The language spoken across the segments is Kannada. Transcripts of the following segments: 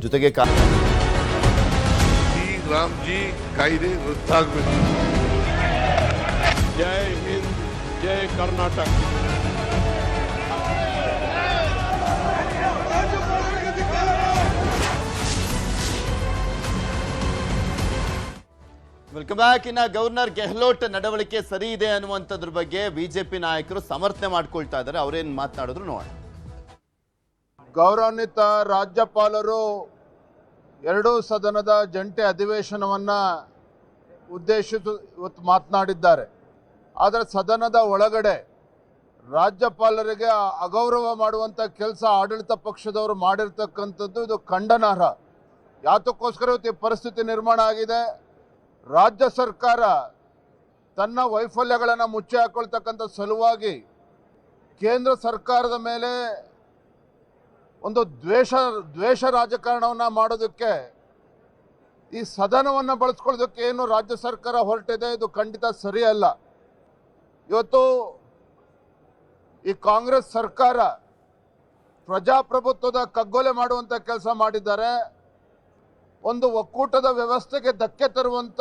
ಜೊತೆಗೆ ರಾಮ್ಜಿ ಕಾಯ್ದೆ ರದ್ದಾಗಬೇಕು. ಜೈ ಹಿಂದ್, ಜೈ ಕರ್ನಾಟಕ. Welcome back. ಇನ್ನ ಗವರ್ನರ್ ಗೆಹ್ಲೋಟ್ ನಡವಳಿಕೆ ಸರಿ ಇದೆ ಅನ್ನುವಂಥದ್ರ ಬಗ್ಗೆ ಬಿಜೆಪಿ ನಾಯಕರು ಸಮರ್ಥನೆ ಮಾಡ್ಕೊಳ್ತಾ ಇದ್ದಾರೆ. ಅವರೇನು ಮಾತನಾಡಿದ್ರು ನೋಡೋಣ. ಗೌರವಾನ್ವಿತ ರಾಜ್ಯಪಾಲರು ಎರಡೂ ಸದನದ ಜಂಟಿ ಅಧಿವೇಶನವನ್ನ ಉದ್ದೇಶಿಸಿ ಇವತ್ತು ಮಾತನಾಡಿದ್ದಾರೆ. ಆದರೆ ಸದನದ ಒಳಗಡೆ ರಾಜ್ಯಪಾಲರಿಗೆ ಅಗೌರವ ಮಾಡುವಂಥ ಕೆಲಸ ಆಡಳಿತ ಪಕ್ಷದವರು ಮಾಡಿರ್ತಕ್ಕಂಥದ್ದು ಇದು ಖಂಡನಾರ್ಹ. ಯಾತಕ್ಕೋಸ್ಕರ ಇವತ್ತು ಈ ಪರಿಸ್ಥಿತಿ ನಿರ್ಮಾಣ ಆಗಿದೆ. ರಾಜ್ಯ ಸರ್ಕಾರ ತನ್ನ ವೈಫಲ್ಯಗಳನ್ನು ಮುಚ್ಚಿ ಹಾಕೊಳ್ತಕ್ಕಂಥ ಸಲುವಾಗಿ ಕೇಂದ್ರ ಸರ್ಕಾರದ ಮೇಲೆ ಒಂದು ದ್ವೇಷ ರಾಜಕಾರಣವನ್ನು ಮಾಡೋದಕ್ಕೆ ಈ ಸದನವನ್ನು ಬಳಸ್ಕೊಳ್ಳೋದಕ್ಕೆ ಏನು ರಾಜ್ಯ ಸರ್ಕಾರ ಹೊರಟಿದೆ, ಇದು ಖಂಡಿತ ಸರಿಯಲ್ಲ. ಇವತ್ತು ಈ ಕಾಂಗ್ರೆಸ್ ಸರ್ಕಾರ ಪ್ರಜಾಪ್ರಭುತ್ವದ ಕಗ್ಗೊಲೆ ಮಾಡುವಂಥ ಕೆಲಸ ಮಾಡಿದ್ದಾರೆ. ಒಂದು ಒಕ್ಕೂಟದ ವ್ಯವಸ್ಥೆಗೆ ಧಕ್ಕೆ ತರುವಂಥ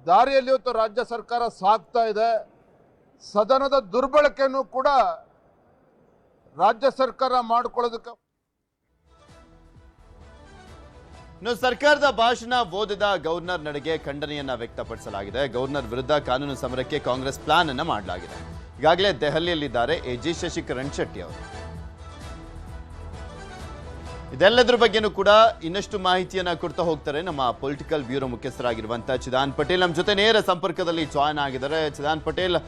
ದಾರಿಯಲ್ಲಿ ಇವತ್ತು ರಾಜ್ಯ ಸರ್ಕಾರ ಸಾಗ್ತಾ ಇದೆ. ಸದನದ ದುರ್ಬಳಕೆಯನ್ನು ಕೂಡ ರಾಜ್ಯ ಸರ್ಕಾರ ಮಾಡಿಕೊಳ್ಳೋದಕ್ಕೆ ಇನ್ನು ಸರ್ಕಾರದ ಭಾಷಣ ಓದಿದ ಗವರ್ನರ್ ನಡೆಗೆ ಖಂಡನೆಯನ್ನ ವ್ಯಕ್ತಪಡಿಸಲಾಗಿದೆ. ಗವರ್ನರ್ ವಿರುದ್ಧ ಕಾನೂನು ಸಮರಕ್ಕೆ ಕಾಂಗ್ರೆಸ್ ಪ್ಲಾನ್ ಅನ್ನು ಮಾಡಲಾಗಿದೆ. ಈಗಾಗಲೇ ದೆಹಲಿಯಲ್ಲಿದ್ದಾರೆ ಎಜಿ ಶಶಿಕರಣ್ ಶೆಟ್ಟಿ ಅವರು. ಇದೆಲ್ಲದರ ಬಗ್ಗೆನೂ ಕೂಡ ಇನ್ನಷ್ಟು ಮಾಹಿತಿಯನ್ನ ಕೊಡ್ತಾ ಹೋಗ್ತಾರೆ ನಮ್ಮ ಪೊಲಿಟಿಕಲ್ ಬ್ಯೂರೋ ಮುಖ್ಯಸ್ಥರಾಗಿರುವಂತಹ ಚಿದಾನ್ ಪಟೇಲ್ ನಮ್ಮ ಜೊತೆ ನೇರ ಸಂಪರ್ಕದಲ್ಲಿ ಜಾಯ್ನ್ ಆಗಿದ್ದಾರೆ. ಚಿದಾನ್ ಪಟೇಲ್,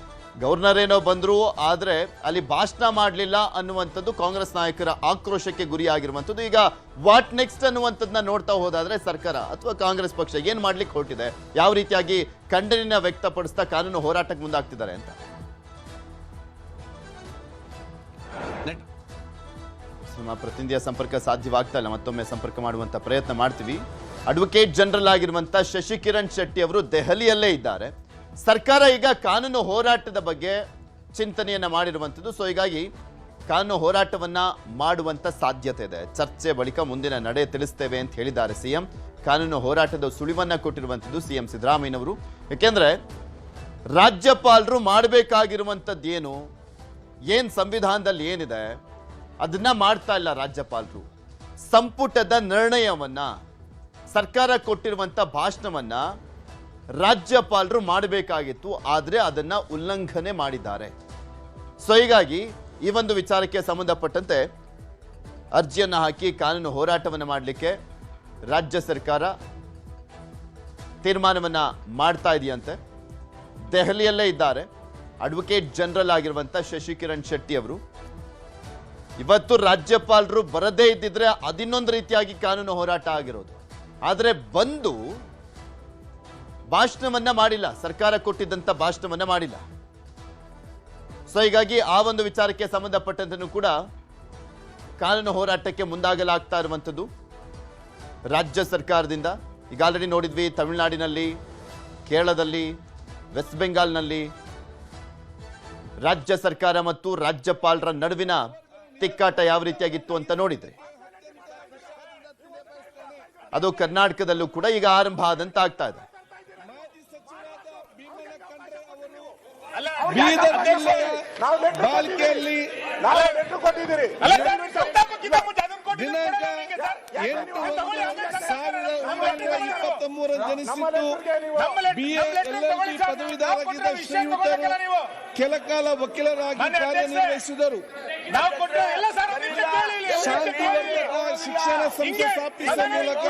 ಗವರ್ನರ್ ಏನೋ ಬಂದ್ರು, ಆದ್ರೆ ಅಲ್ಲಿ ಭಾಷಣ ಮಾಡಲಿಲ್ಲ ಅನ್ನುವಂಥದ್ದು ಕಾಂಗ್ರೆಸ್ ನಾಯಕರ ಆಕ್ರೋಶಕ್ಕೆ ಗುರಿಯಾಗಿರುವಂಥದ್ದು. ಈಗ ವಾಟ್ ನೆಕ್ಸ್ಟ್ ಅನ್ನುವಂಥದ್ದನ್ನ ನೋಡ್ತಾ ಹೋದಾದ್ರೆ ಸರ್ಕಾರ ಅಥವಾ ಕಾಂಗ್ರೆಸ್ ಪಕ್ಷ ಏನ್ ಮಾಡ್ಲಿಕ್ಕೆ ಹೊರಟಿದೆ, ಯಾವ ರೀತಿಯಾಗಿ ಖಂಡನೆಯನ್ನ ವ್ಯಕ್ತಪಡಿಸ್ತಾ ಕಾನೂನು ಹೋರಾಟಕ್ಕೆ ಮುಂದಾಗ್ತಿದ್ದಾರೆ ಅಂತ? ನಮ್ಮ ಪ್ರತಿನಿಧಿಯ ಸಂಪರ್ಕ ಸಾಧ್ಯವಾಗ್ತಾ ಇಲ್ಲ, ಮತ್ತೊಮ್ಮೆ ಸಂಪರ್ಕ ಮಾಡುವಂತ ಪ್ರಯತ್ನ ಮಾಡ್ತೀವಿ. ಅಡ್ವೊಕೇಟ್ ಜನರಲ್ ಆಗಿರುವಂತ ಶಶಿಕಿರಣ್ ಶೆಟ್ಟಿ ಅವರು ದೆಹಲಿಯಲ್ಲೇ ಇದ್ದಾರೆ. ಸರ್ಕಾರ ಈಗ ಕಾನೂನು ಹೋರಾಟದ ಬಗ್ಗೆ ಚಿಂತನೆಯನ್ನ ಮಾಡಿರುವಂಥದ್ದು. ಸೊ ಹೀಗಾಗಿ ಕಾನೂನು ಹೋರಾಟವನ್ನ ಮಾಡುವಂತ ಸಾಧ್ಯತೆ ಇದೆ. ಚರ್ಚೆ ಬಳಿಕ ಮುಂದಿನ ನಡೆ ತಿಳಿಸ್ತೇವೆ ಅಂತ ಹೇಳಿದ್ದಾರೆ ಸಿಎಂ. ಕಾನೂನು ಹೋರಾಟದ ಸುಳಿವನ್ನ ಕೊಟ್ಟಿರುವಂಥದ್ದು ಸಿಎಂ ಸಿದ್ದರಾಮಯ್ಯನವರು. ಯಾಕೆಂದ್ರೆ ರಾಜ್ಯಪಾಲರು ಮಾಡಬೇಕಾಗಿರುವಂಥದ್ದು ಏನ್ ಸಂವಿಧಾನದಲ್ಲಿ ಏನಿದೆ ಅದನ್ನ ಮಾಡ್ತಾ ಇಲ್ಲ ರಾಜ್ಯಪಾಲರು. ಸಂಪುಟದ ನಿರ್ಣಯವನ್ನ, ಸರ್ಕಾರ ಕೊಟ್ಟಿರುವಂತ ಭಾಷಣವನ್ನ ರಾಜ್ಯಪಾಲರು ಮಾಡಬೇಕಾಗಿತ್ತು, ಆದ್ರೆ ಅದನ್ನ ಉಲ್ಲಂಘನೆ ಮಾಡಿದ್ದಾರೆ. ಸೊ ಹೀಗಾಗಿ ಈ ಒಂದು ವಿಚಾರಕ್ಕೆ ಸಂಬಂಧಪಟ್ಟಂತೆ ಅರ್ಜಿಯನ್ನ ಹಾಕಿ ಕಾನೂನು ಹೋರಾಟವನ್ನು ಮಾಡಲಿಕ್ಕೆ ರಾಜ್ಯ ಸರ್ಕಾರ ತೀರ್ಮಾನವನ್ನ ಮಾಡ್ತಾ ಇದೆಯಂತೆ. ದೆಹಲಿಯಲ್ಲೇ ಇದ್ದಾರೆ ಅಡ್ವೊಕೇಟ್ ಜನರಲ್ ಆಗಿರುವಂತ ಶಶಿಕಿರಣ್ ಶೆಟ್ಟಿ ಅವರು. ಇವತ್ತು ರಾಜ್ಯಪಾಲರು ಬರದೇ ಇದ್ದಿದ್ರೆ ಅದಿನ್ನೊಂದು ರೀತಿಯಾಗಿ ಕಾನೂನು ಹೋರಾಟ ಆಗಿರೋದು. ಆದ್ರೆ ಬಂದು ಭಾಷಣವನ್ನ ಮಾಡಿಲ್ಲ, ಸರ್ಕಾರ ಕೊಟ್ಟಿದ್ದಂತ ಭಾಷಣವನ್ನ ಮಾಡಿಲ್ಲ. ಸೊ ಹೀಗಾಗಿ ಆ ಒಂದು ವಿಚಾರಕ್ಕೆ ಸಂಬಂಧಪಟ್ಟಂತೆ ಕೂಡ ಕಾನೂನು ಹೋರಾಟಕ್ಕೆ ಮುಂದಾಗಲಾಗ್ತಾ ಇರುವಂಥದ್ದು ರಾಜ್ಯ ಸರ್ಕಾರದಿಂದ. ಈಗ ಆಲ್ರೆಡಿ ನೋಡಿದ್ವಿ, ತಮಿಳುನಾಡಿನಲ್ಲಿ, ಕೇರಳದಲ್ಲಿ, ವೆಸ್ಟ್ ಬೆಂಗಾಲ್ನಲ್ಲಿ ರಾಜ್ಯ ಸರ್ಕಾರ ಮತ್ತು ರಾಜ್ಯಪಾಲರ ನಡುವಿನ ತಿಕ್ಕಾಟ ಯಾವ ರೀತಿಯಾಗಿತ್ತು ಅಂತ ನೋಡಿದ್ರಿ. ಅದು ಕರ್ನಾಟಕದಲ್ಲೂ ಕೂಡ ಈಗ ಆರಂಭ ಆದಂತ ಆಗ್ತಾ ಇದೆ. ಬೀದರ್ ಜಿಲ್ಲೆಯ ಬಾಲ್ಕಿಯಲ್ಲಿ ದಿನಾಂಕ 8/1/2023 ಜನಿಸಿದ್ದು BA LLB ಪದವೀಧರರಾಗಿದ್ದ ಶ್ರೀಯುತರು ಕೆಲಕಾಲ ವಕೀಲರಾಗಿ ಕಾರ್ಯನಿರ್ವಹಿಸಿದರು. ಶಾಂತಿವರ್ಧಕ ಶಿಕ್ಷಣ ಸಂಸ್ಥೆ ಸ್ಥಾಪಿಸುವ ಮೂಲಕ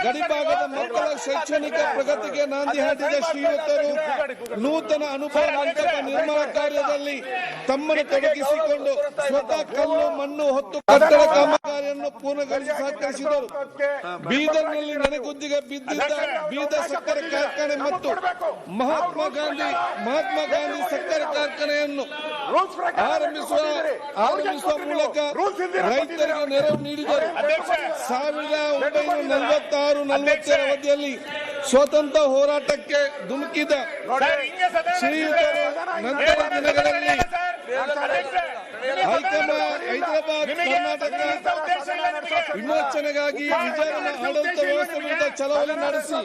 ಗಡಿಭಾಗದ ಮಕ್ಕಳ ಶೈಕ್ಷಣಿಕ ಪ್ರಗತಿಗೆ ನಾಂದಿ ಹಾಡಿದ ಶ್ರೀಯುತರು ನೂತನ ಅನುಭವ ಮಂಟಪ ನಿರ್ಮಾಣ ಕಾರ್ಯದಲ್ಲಿ ತಮ್ಮನ್ನು ತೊಡಗಿಸಿಕೊಂಡು ಸ್ವತಃ ಕಲ್ಲು ಮಣ್ಣು ಹೊತ್ತು ಕಟ್ಟಡ ಕಾಮಗಾರಿಯನ್ನು ಪೂರ್ಣಗೊಳಿಸಿ ಸಹಕರಿಸಿದರು. ಬೀದರ್ನಲ್ಲಿ ನೆನೆಗುದ್ದಿಗೆ ಬಿದ್ದಿದ್ದ ಬೀದರ್ ಸಕ್ಕರೆ ಕಾರ್ಖಾನೆ ಮತ್ತು ಮಹಾತ್ಮ ಗಾಂಧಿ ಸಕ್ಕರೆ ಕಾರ್ಖಾನೆಯನ್ನು ಆರಂಭಿಸುವ ಮೂಲಕ ರೈತರಿಗೆ ನೆರವು ನೀಡಿದರು. 1946-47 ಅವಧಿಯಲ್ಲಿ ಸ್ವಾತಂತ್ರ್ಯ ಹೋರಾಟಕ್ಕೆ ಧುಮುಕಿದ ಶ್ರೀಯುತರು ನಂತರ ದಿನಗಳಲ್ಲಿ ಹೈದರಾಬಾದ್ ಕರ್ನಾಟಕ ವಿಮೋಚನೆಗಾಗಿ ವಿಚಾರಣಾ ಆಡಳಿತ ವ್ಯವಸ್ಥೆ ವಿರುದ್ಧ ಚಳವಳಿ ನಡೆಸಿ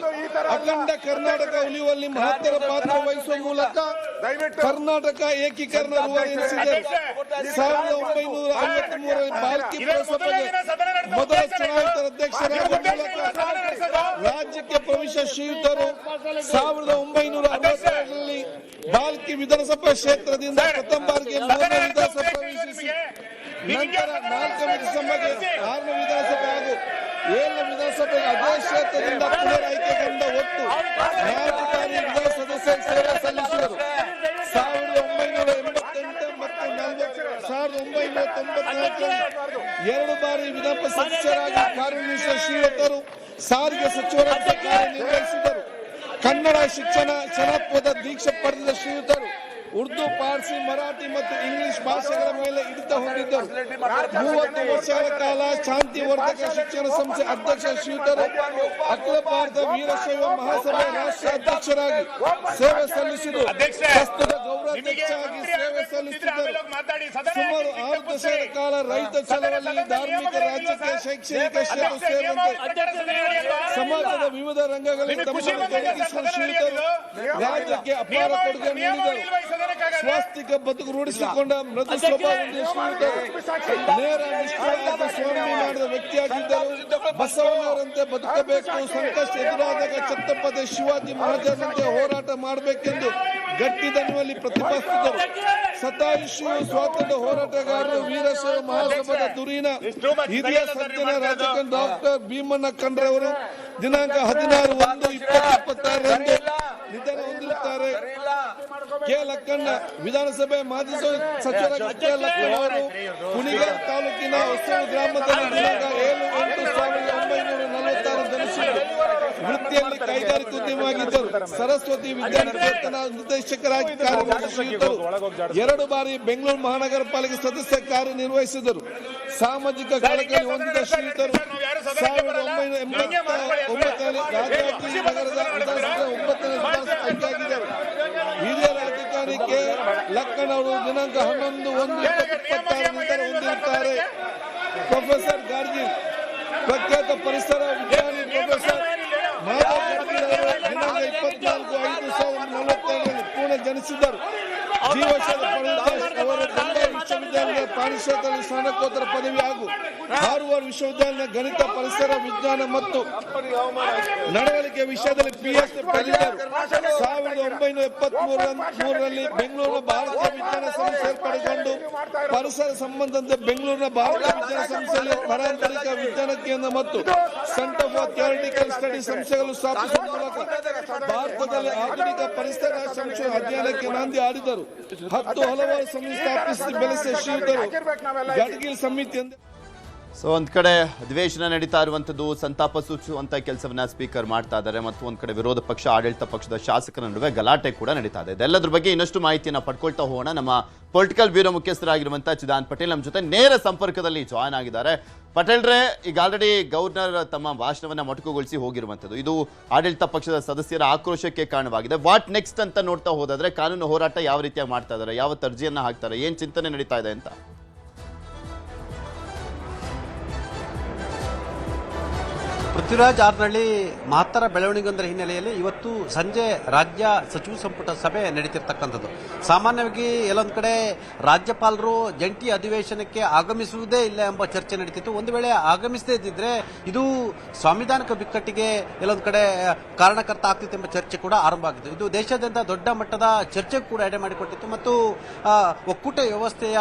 ಅಖಂಡ ಕರ್ನಾಟಕ ಉಳಿಯುವಲ್ಲಿ ಮಹತ್ತರ ಪಾತ್ರ ವಹಿಸುವ ಮೂಲಕ ಕರ್ನಾಟಕ ಏಕೀಕರಣ ರೂವಾರಿಸಿದೆ. 1953 ಬಾಲ್ಕಿ ಪುರಸಭೆಗೆ ಮೊದಲ ಚುನಾಯಿತ ಅಧ್ಯಕ್ಷರಾಗುವ ಮೂಲಕ ರಾಜ್ಯಕ್ಕೆ ಪ್ರವೇಶ ಶ್ರೀಯುತರು 1962ರಲ್ಲಿ ಬಾಲ್ಕಿ ವಿಧಾನಸಭಾ ಕ್ಷೇತ್ರದಿಂದ ಪ್ರಥಮ ಬಾರಿಗೆ 3ನೇ ವಿಧಾನಸಭೆ ಪ್ರವೇಶಿಸಿ ನಂತರ 4ನೇ ಡಿಸೆಂಬರ್ಗೆ 6ನೇ ವಿಧಾನಸಭೆ ಹಾಗೂ 7ನೇ ವಿಧಾನಸಭೆಗೆ ಅದೇ ಕ್ಷೇತ್ರದಿಂದ ಪುನರ್ ಆಯ್ಕೆಗೊಂಡ ಒಟ್ಟು 4 ಬಾರಿ ವಿಧಾನ ಸದಸ್ಯ ಸೇವೆ ಸಲ್ಲಿಸಿದರು. 1988 ಮತ್ತು 1994 2 ಬಾರಿ ವಿಧಾನ ಸದಸ್ಯರಾಗಿ ಕಾರ್ಯನಿರ್ವಹಿಸಿದ ಶ್ರೀಯುತರು ಸಾರಿಗೆ ಸಚಿವರಾಗಿ ಕಾರ್ಯನಿರ್ವಹಿಸಿದರು. ಕನ್ನಡ ಶಿಕ್ಷಣ ಜನಪದ ದೀಕ್ಷೆ ಪಡೆದ ಶ್ರೀಯುತರು ಉರ್ದು, ಪಾರ್ಸಿ, ಮರಾಠಿ ಮತ್ತು ಇಂಗ್ಲಿಷ್ ಭಾಷೆಗಳ ಮೇಲೆ ಹಿಡಿತ ಹೊಂದಿದ್ದರು. 30 ವರ್ಷಗಳ ಕಾಲ ಶಾಂತಿವರ್ಧಕ ಶಿಕ್ಷಣ ಸಂಸ್ಥೆ ಅಧ್ಯಕ್ಷ ಶ್ರೀಯುತರು ಅಖಿಲ ಭಾರತ ವೀರಶೈವ ಮಹಾಸಭೆ ರಾಷ್ಟ್ರ ಅಧ್ಯಕ್ಷರಾಗಿ ಸೇವೆ ಸಲ್ಲಿಸಿದರು. ಪ್ರಸ್ತುತ ಗೌರವಾಧ್ಯಕ್ಷರಾಗಿ ಸೇವೆ ಸಲ್ಲಿಸಿದ್ದರು. ಸುಮಾರು 6 ದಶಕಗಳ ಕಾಲ ರೈತ ಚಳವಳಿ, ಧಾರ್ಮಿಕ, ರಾಜಕೀಯ, ಶೈಕ್ಷಣಿಕ ಕ್ಷೇತ್ರ ಸೇರಿದಂತೆ ಸಮಾಜದ ವಿವಿಧ ರಂಗಗಳಲ್ಲಿ ತಮ್ಮನ್ನು ತೊಡಗಿಸಿದ ಶ್ರೀಯುತರು ರಾಜ್ಯಕ್ಕೆ ಅಪಾರ ಕೊಡುಗೆ ನೀಡಿದರು. ಸ್ವಾಸ್ಥಿಕ ಬದುಕು ರೂಢಿಸಿಕೊಂಡ ಮೃದು ಸ್ವಭಾವ ನೇರ ನಿಷ್ಠಾವಂತ ಸ್ವಾಮಿ ಮಾಡಿದ ವ್ಯಕ್ತಿಯಾಗಿದ್ದರು. ಬಸವಣ್ಣವರಂತೆ ಬದುಕಬೇಕು, ಸಂಕಷ್ಟ ಎದುರಾದಾಗ ಛತ್ರಪತಿ ಶಿವಾಜಿ ಮಹಾರಾಜರಂತೆ ಹೋರಾಟ ಮಾಡಬೇಕೆಂದು ಗಟ್ಟಿ ದನಿಯಲ್ಲಿ ಪ್ರತಿಪಾದಿಸಿದರು. ಸತಾಯುಷಿ ಸ್ವಾತಂತ್ರ್ಯ ಹೋರಾಟಗಾರರು, ವೀರಶೈವ ಮಹಾಸಭಾದ ಧುರೀಣ ಹಿರಿಯ ಸಜ್ಜನ ರಾಜಕಾರಣ ಡಾಕ್ಟರ್ ಭೀಮಣ್ಣ ಖಂಡ್ರೆಯವರು ದಿನಾಂಕ 16/1/2026ರಂದು ನಿಧನ ಹೊಂದಿರುತ್ತಾರೆ. ಕೆ ಲಕ್ಕಣ್ಣ ವಿಧಾನಸಭೆ ಮಾಜಿ ಸಚಿವರಾಗಿ ಕೆ ಲಕ್ಕಣ್ಣ ಅವರು ಕುಣಿಗಲ್ ತಾಲೂಕಿನ ಹೊಸೂರು ಗ್ರಾಮದಲ್ಲಿ ದಿನಾಂಕ 7/8/1946 ಜನಿಸಿದರು. ವೃತ್ತಿಯಲ್ಲಿ ಕೈಗಾರಿಕೋದ್ಯಮವಾಗಿದ್ದರು. ಸರಸ್ವತಿ ವಿದ್ಯಾನಿಕೇತನ ನಿರ್ದೇಶಕರಾಗಿ ಕಾರ್ಯನಿರ್ವಹಿಸಿದ ಶ್ರೀಯುತರು 2 ಬಾರಿ ಬೆಂಗಳೂರು ಮಹಾನಗರ ಪಾಲಿಕೆ ಸದಸ್ಯ ಕಾರ್ಯನಿರ್ವಹಿಸಿದರು. ಸಾಮಾಜಿಕ ಕಳಕಳಿ ಹೊಂದಿದ ಶ್ರೀಯುತರು 1989ರಲ್ಲಿ ರಾಜಾಜಿ ನಗರದ ವಿಧಾನಸಭೆ 9ನೇ ಆಯ್ಕೆಯಾಗಿದ್ದರು. ಹಿರಿಯ ರಾಜಕಾರಣಿ ಕೆ ಲಕ್ಕಣ್ಣ ಅವರು ದಿನಾಂಕ 11/1/2026 ನಿಧನ ಹೊಂದಿರುತ್ತಾರೆ. ಪ್ರೊಫೆಸರ್ ಗಾರ್ಗಿ ಪ್ರಖ್ಯಾತ ಪರಿಸರ ವಿಜ್ಞಾನಿ ಪ್ರೊಫೆಸರ್ ಮಾಧವ್ ಗಾಡ್ಗೀಳ್ ಅವರು ದಿನಾಂಕ 24/5/1942ರಲ್ಲಿ ಪುಣೆ ಜನಿಸಿದರು. ಜೀವಶಾಸ್ತ್ರ ಪಡೆದ ಅವರು ಬೆಂಗಳೂರು ವಿಶ್ವವಿದ್ಯಾಲಯದ ಪ್ರಾಣಿ ಕ್ಷೇತ್ರದಲ್ಲಿ ಸ್ನಾತಕೋತ್ತರ ಪದವಿ ಹಾಗೂ ಹಾರ್ವರ್ಡ್ ವಿಶ್ವವಿದ್ಯಾಲಯದ ಗಣಿತ, ಪರಿಸರ ವಿಜ್ಞಾನ ಮತ್ತು ನಡವಳಿಕೆ ವಿಷಯದಲ್ಲಿ PhD ಪಡೆದಿದ್ದರು. 1973ರಲ್ಲಿ ಬೆಂಗಳೂರಿನ ಭಾರತೀಯ ವಿಜ್ಞಾನ ಸಂಸ್ಥೆ ಸೇರ್ಪಡೆಗೊಂಡು ಪರಿಸರ ಸಂಬಂಧದಂತೆ ಬೆಂಗಳೂರಿನ ಭಾರತೀಯ ವಿಜ್ಞಾನ ಸಂಸ್ಥೆಯಲ್ಲಿ ಪಾರಂಪರಿಕ ವಿಜ್ಞಾನ ಕೇಂದ್ರ ಮತ್ತು ಸೆಂಟರ್ ಫಾರ್ ಥಿಯರಿಟಿಕಲ್ ಸ್ಟಡಿ ಸಂಸ್ಥೆಗಳು ಸ್ಥಾಪಿಸುವ ಮೂಲಕ ಭಾರತದಲ್ಲಿ ಆಧುನಿಕ ಪರಿಸರ ಸಂಶೋಧನಾ ಅಧ್ಯಯನಕ್ಕೆ ನಾಂದಿ ಆಡಿದರು. 10 ಹಲವಾರು ಸಮಿತಿ ಸ್ಥಾಪಿಸಿ ಬೆಳೆಸಿದ ಶ್ರೀಯುತರು ಗಡ್ಗಿಲ್ ಸಮಿತಿ ಎಂದು. ಸೊ ಒಂದ್ ಕಡೆ ಅಧಿವೇಶನ ನಡೀತಾ ಇರುವಂತದ್ದು ಸಂತಾಪ ಸೂಚಿಸುವಂತ ಕೆಲಸವನ್ನ ಸ್ಪೀಕರ್ ಮಾಡ್ತಾ ಇದ್ದಾರೆ ಮತ್ತು ಒಂದ್ ಕಡೆ ವಿರೋಧ ಪಕ್ಷ ಆಡಳಿತ ಪಕ್ಷದ ಶಾಸಕರ ನಡುವೆ ಗಲಾಟೆ ಕೂಡ ನಡೀತಾ ಇದೆ. ಇದೆಲ್ಲದ್ರ ಬಗ್ಗೆ ಇನ್ನಷ್ಟು ಮಾಹಿತಿಯನ್ನ ಪಡ್ಕೊಳ್ತಾ ಹೋಗೋಣ. ನಮ್ಮ ಪೊಲಿಟಿಕಲ್ ಬ್ಯೂರೋ ಮುಖ್ಯಸ್ಥರಾಗಿರುವಂತಹ ಚಿದಾನ್ ಪಟೇಲ್ ನಮ್ಮ ಜೊತೆ ನೇರ ಸಂಪರ್ಕದಲ್ಲಿ ಜಾಯ್ನ್ ಆಗಿದ್ದಾರೆ. ಪಟೇಲ್ರೇ, ಈಗ ಆಲ್ರೆಡಿ ಗವರ್ನರ್ ತಮ್ಮ ಭಾಷಣವನ್ನ ಮೊಟಕುಗೊಳಿಸಿ ಹೋಗಿರುವಂತದ್ದು ಇದು ಆಡಳಿತ ಪಕ್ಷದ ಸದಸ್ಯರ ಆಕ್ರೋಶಕ್ಕೆ ಕಾರಣವಾಗಿದೆ. ವಾಟ್ ನೆಕ್ಸ್ಟ್ ಅಂತ ನೋಡ್ತಾ ಹೋದಾದ್ರೆ ಕಾನೂನು ಹೋರಾಟ ಯಾವ ರೀತಿಯಾಗಿ ಮಾಡ್ತಾ ಇದ್ದಾರೆ, ಯಾವ ಅರ್ಜಿಯನ್ನ ಹಾಕ್ತಾರೆ, ಏನ್ ಚಿಂತನೆ ನಡೀತಾ ಇದೆ ಅಂತ? ಪೃಥ್ವಿರಾಜ್ ಆರ್ನಳ್ಳಿ ಮಹತ್ತರ ಬೆಳವಣಿಗೆಯೊಂದರ ಹಿನ್ನೆಲೆಯಲ್ಲಿ ಇವತ್ತು ಸಂಜೆ ರಾಜ್ಯ ಸಚಿವ ಸಂಪುಟ ಸಭೆ ನಡೀತಿರ್ತಕ್ಕಂಥದ್ದು. ಸಾಮಾನ್ಯವಾಗಿ ಎಲ್ಲೊಂದು ಕಡೆ ರಾಜ್ಯಪಾಲರು ಜಂಟಿ ಅಧಿವೇಶನಕ್ಕೆ ಆಗಮಿಸುವುದೇ ಇಲ್ಲ ಎಂಬ ಚರ್ಚೆ ನಡೀತಿತ್ತು. ಒಂದು ವೇಳೆ ಆಗಮಿಸದೇ ಇದ್ದಿದ್ರೆ ಇದು ಸಂವಿಧಾನಿಕ ಬಿಕ್ಕಟ್ಟಿಗೆ ಎಲ್ಲೊಂದು ಕಡೆ ಕಾರಣಕರ್ತ ಆಗ್ತಿತ್ತು ಎಂಬ ಚರ್ಚೆ ಕೂಡ ಆರಂಭ ಆಗಿತ್ತು. ಇದು ದೇಶಾದ್ಯಂತ ದೊಡ್ಡ ಮಟ್ಟದ ಚರ್ಚೆಗೆ ಕೂಡ ಎಡೆ ಮಾಡಿಕೊಟ್ಟಿತ್ತು ಮತ್ತು ಒಕ್ಕೂಟ ವ್ಯವಸ್ಥೆಯ